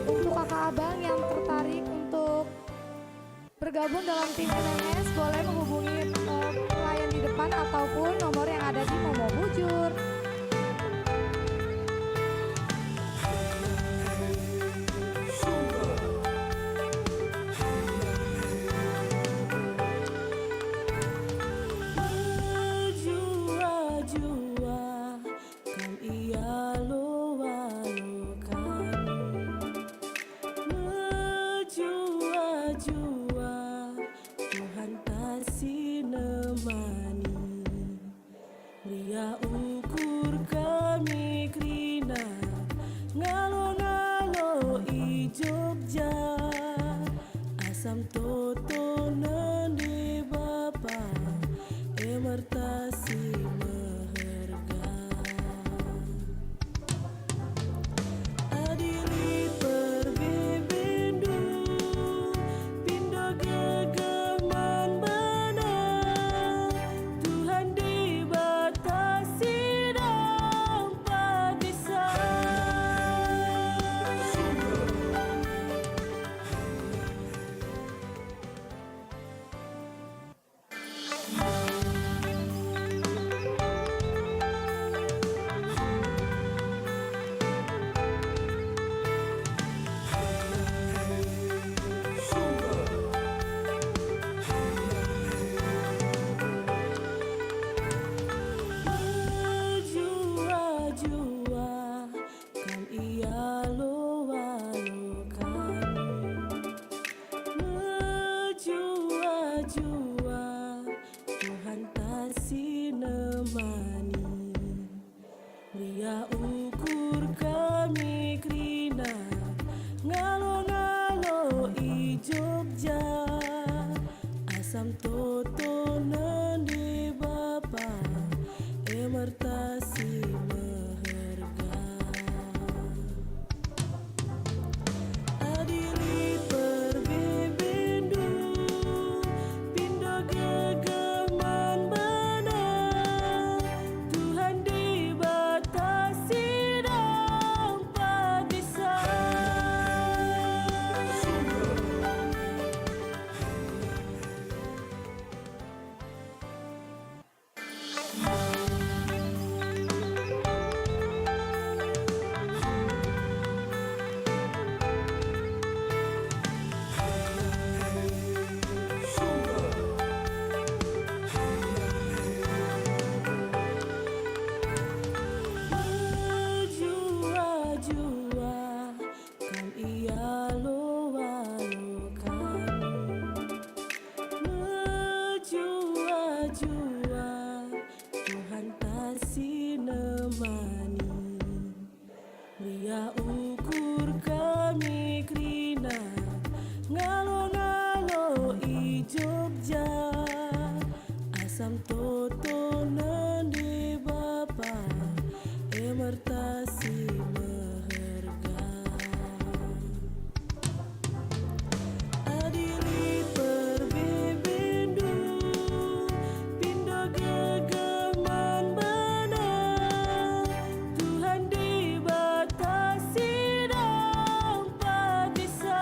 Untuk kakak abang yang tertarik untuk bergabung dalam tim MMS boleh menghubungi pelayan di depan ataupun nomor yang ada di Momo Bujur. Jua-jua kan ia loa-lokan. Jua-jua Tuhan tasih nemani. Bria ukur kami krina ngalo-ngalo i Jogja. Asam toto nende bapa emertasi meherga. Adili perbebendu pindah gegaman benar. Tuhan dibatasi dapat bisa. Jua-jua kan ia loa-lokan. Jua-jua Tuhan tasih nemani. Bria ukur kami krina ngalo-ngalo i Jogja. Asam toto nende bapa emertasi meherga. Adili perbebendu pindah gegaman benar. Tuhan dibatasi dapat bisa. samtoto nandi Bapa emertasi meherga adili perbebendo pindah gegeman benar Tuhan dibatasi dapat bisa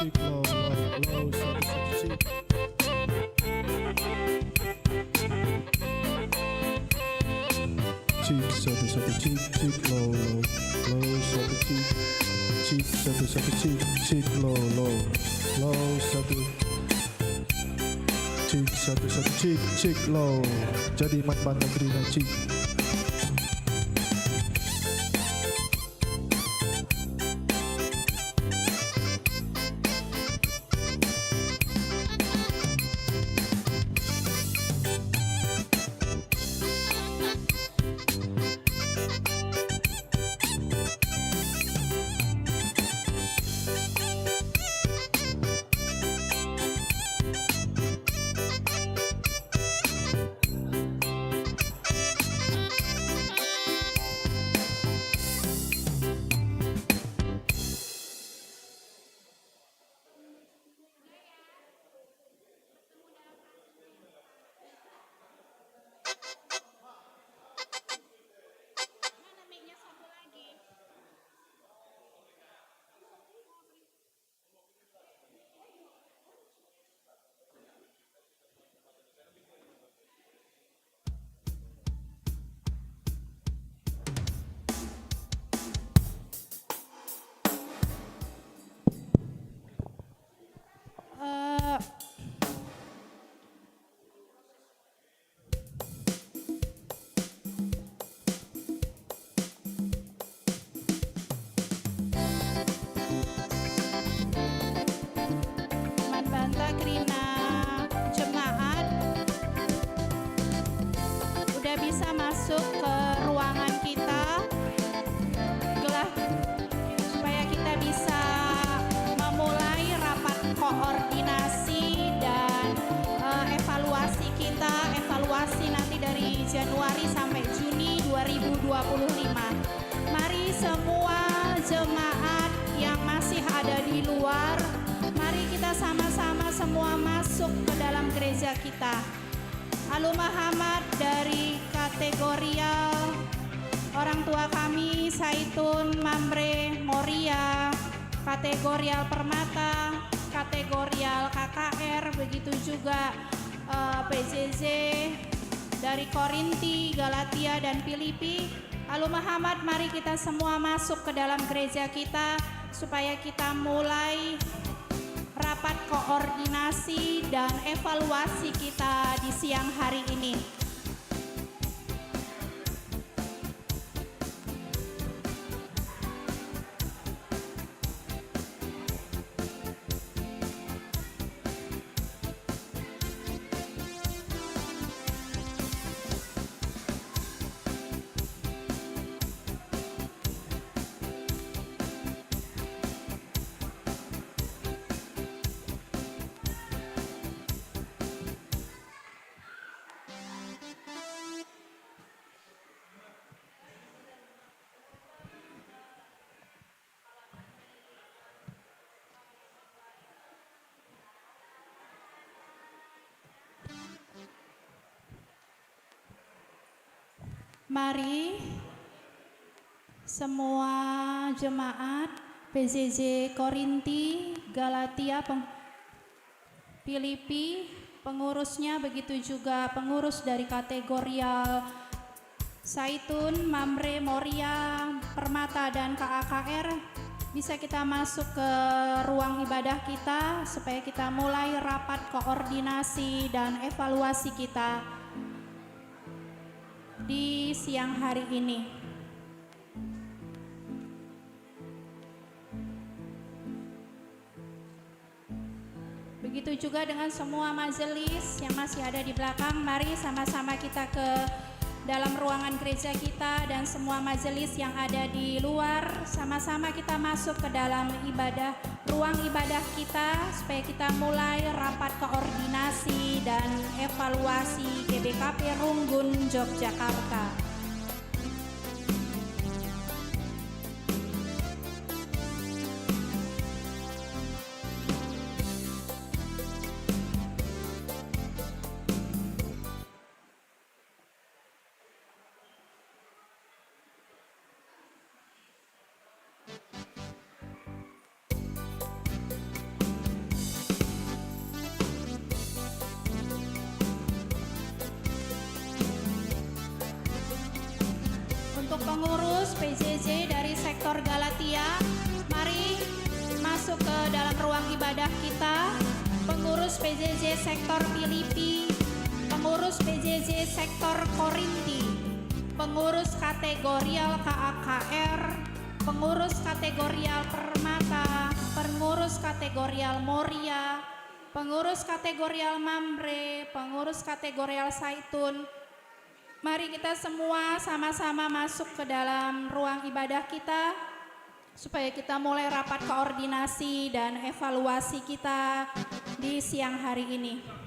cik low low satu cik. Cik satu cik low satu cik satu cik low satu cik low. Jadi man bantah Krina cik. Bantah Krina jemaat udah bisa masuk ke ruangan kita supaya kita bisa memulai rapat koordinasi dan evaluasi nanti dari Januari sampai Juni 2025. Mari semua jemaat yang masih ada di luar, mari kita sama-sama semua masuk ke dalam gereja kita. Alumah dari kategorial orang tua kami Saitun, Mamre, Moria, kategorial Permata, kategorial KKR, begitu juga PJJ dari Korinti, Galatia dan Filipi. Alumah mari kita semua masuk ke dalam gereja kita supaya kita mulai rapat koordinasi dan evaluasi kita di siang hari ini. Mari semua jemaat PJJ Korinti, Galatia, Filipi, pengurusnya, begitu juga pengurus dari kategorial Saitun, Mamre, Moria, Permata dan KAKR, bisa kita masuk ke ruang ibadah kita supaya kita mulai rapat koordinasi dan evaluasi kita di siang hari ini. Begitu juga dengan semua majelis yang masih ada di belakang. Mari sama-sama kita ke dalam ruangan gereja kita, dan semua majelis yang ada di luar, sama-sama kita masuk ke dalam ruang ibadah kita supaya kita mulai rapat koordinasi dan evaluasi GBKP Runggun Yogyakarta. pengurus PJJ dari sektor Galatia, mari masuk ke dalam ruang ibadah kita. Pengurus PJJ sektor Filipi, pengurus PJJ sektor Korinti, pengurus kategorial KAKR, pengurus kategorial Permata, pengurus kategorial Moria, pengurus kategorial Mambre, pengurus kategorial Saitun. Mari kita semua sama-sama masuk ke dalam ruang ibadah kita supaya kita mulai rapat koordinasi dan evaluasi kita di siang hari ini.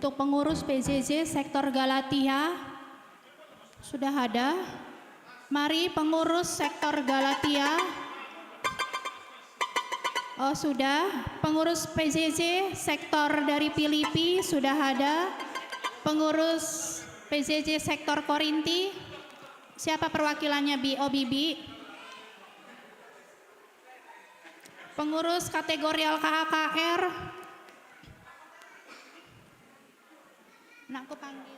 Untuk pengurus PJJ sektor Galatia sudah ada. Mari pengurus sektor Galatia. Oh sudah. Pengurus PJJ sektor dari Filipi sudah ada. Pengurus PJJ sektor Korinti. Siapa perwakilannya Bibi? Pengurus kategorial KAKR. Nakku panggil.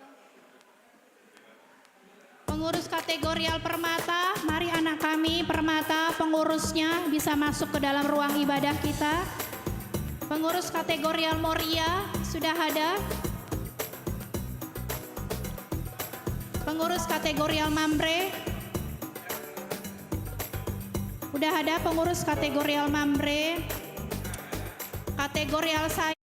Pengurus kategorial Permata, mari anak kami Permata pengurusnya bisa masuk ke dalam ruang ibadah kita. Pengurus kategorial Moria sudah ada. Pengurus kategorial Mambre. Udah ada pengurus kategorial Mambre. Kategorial saya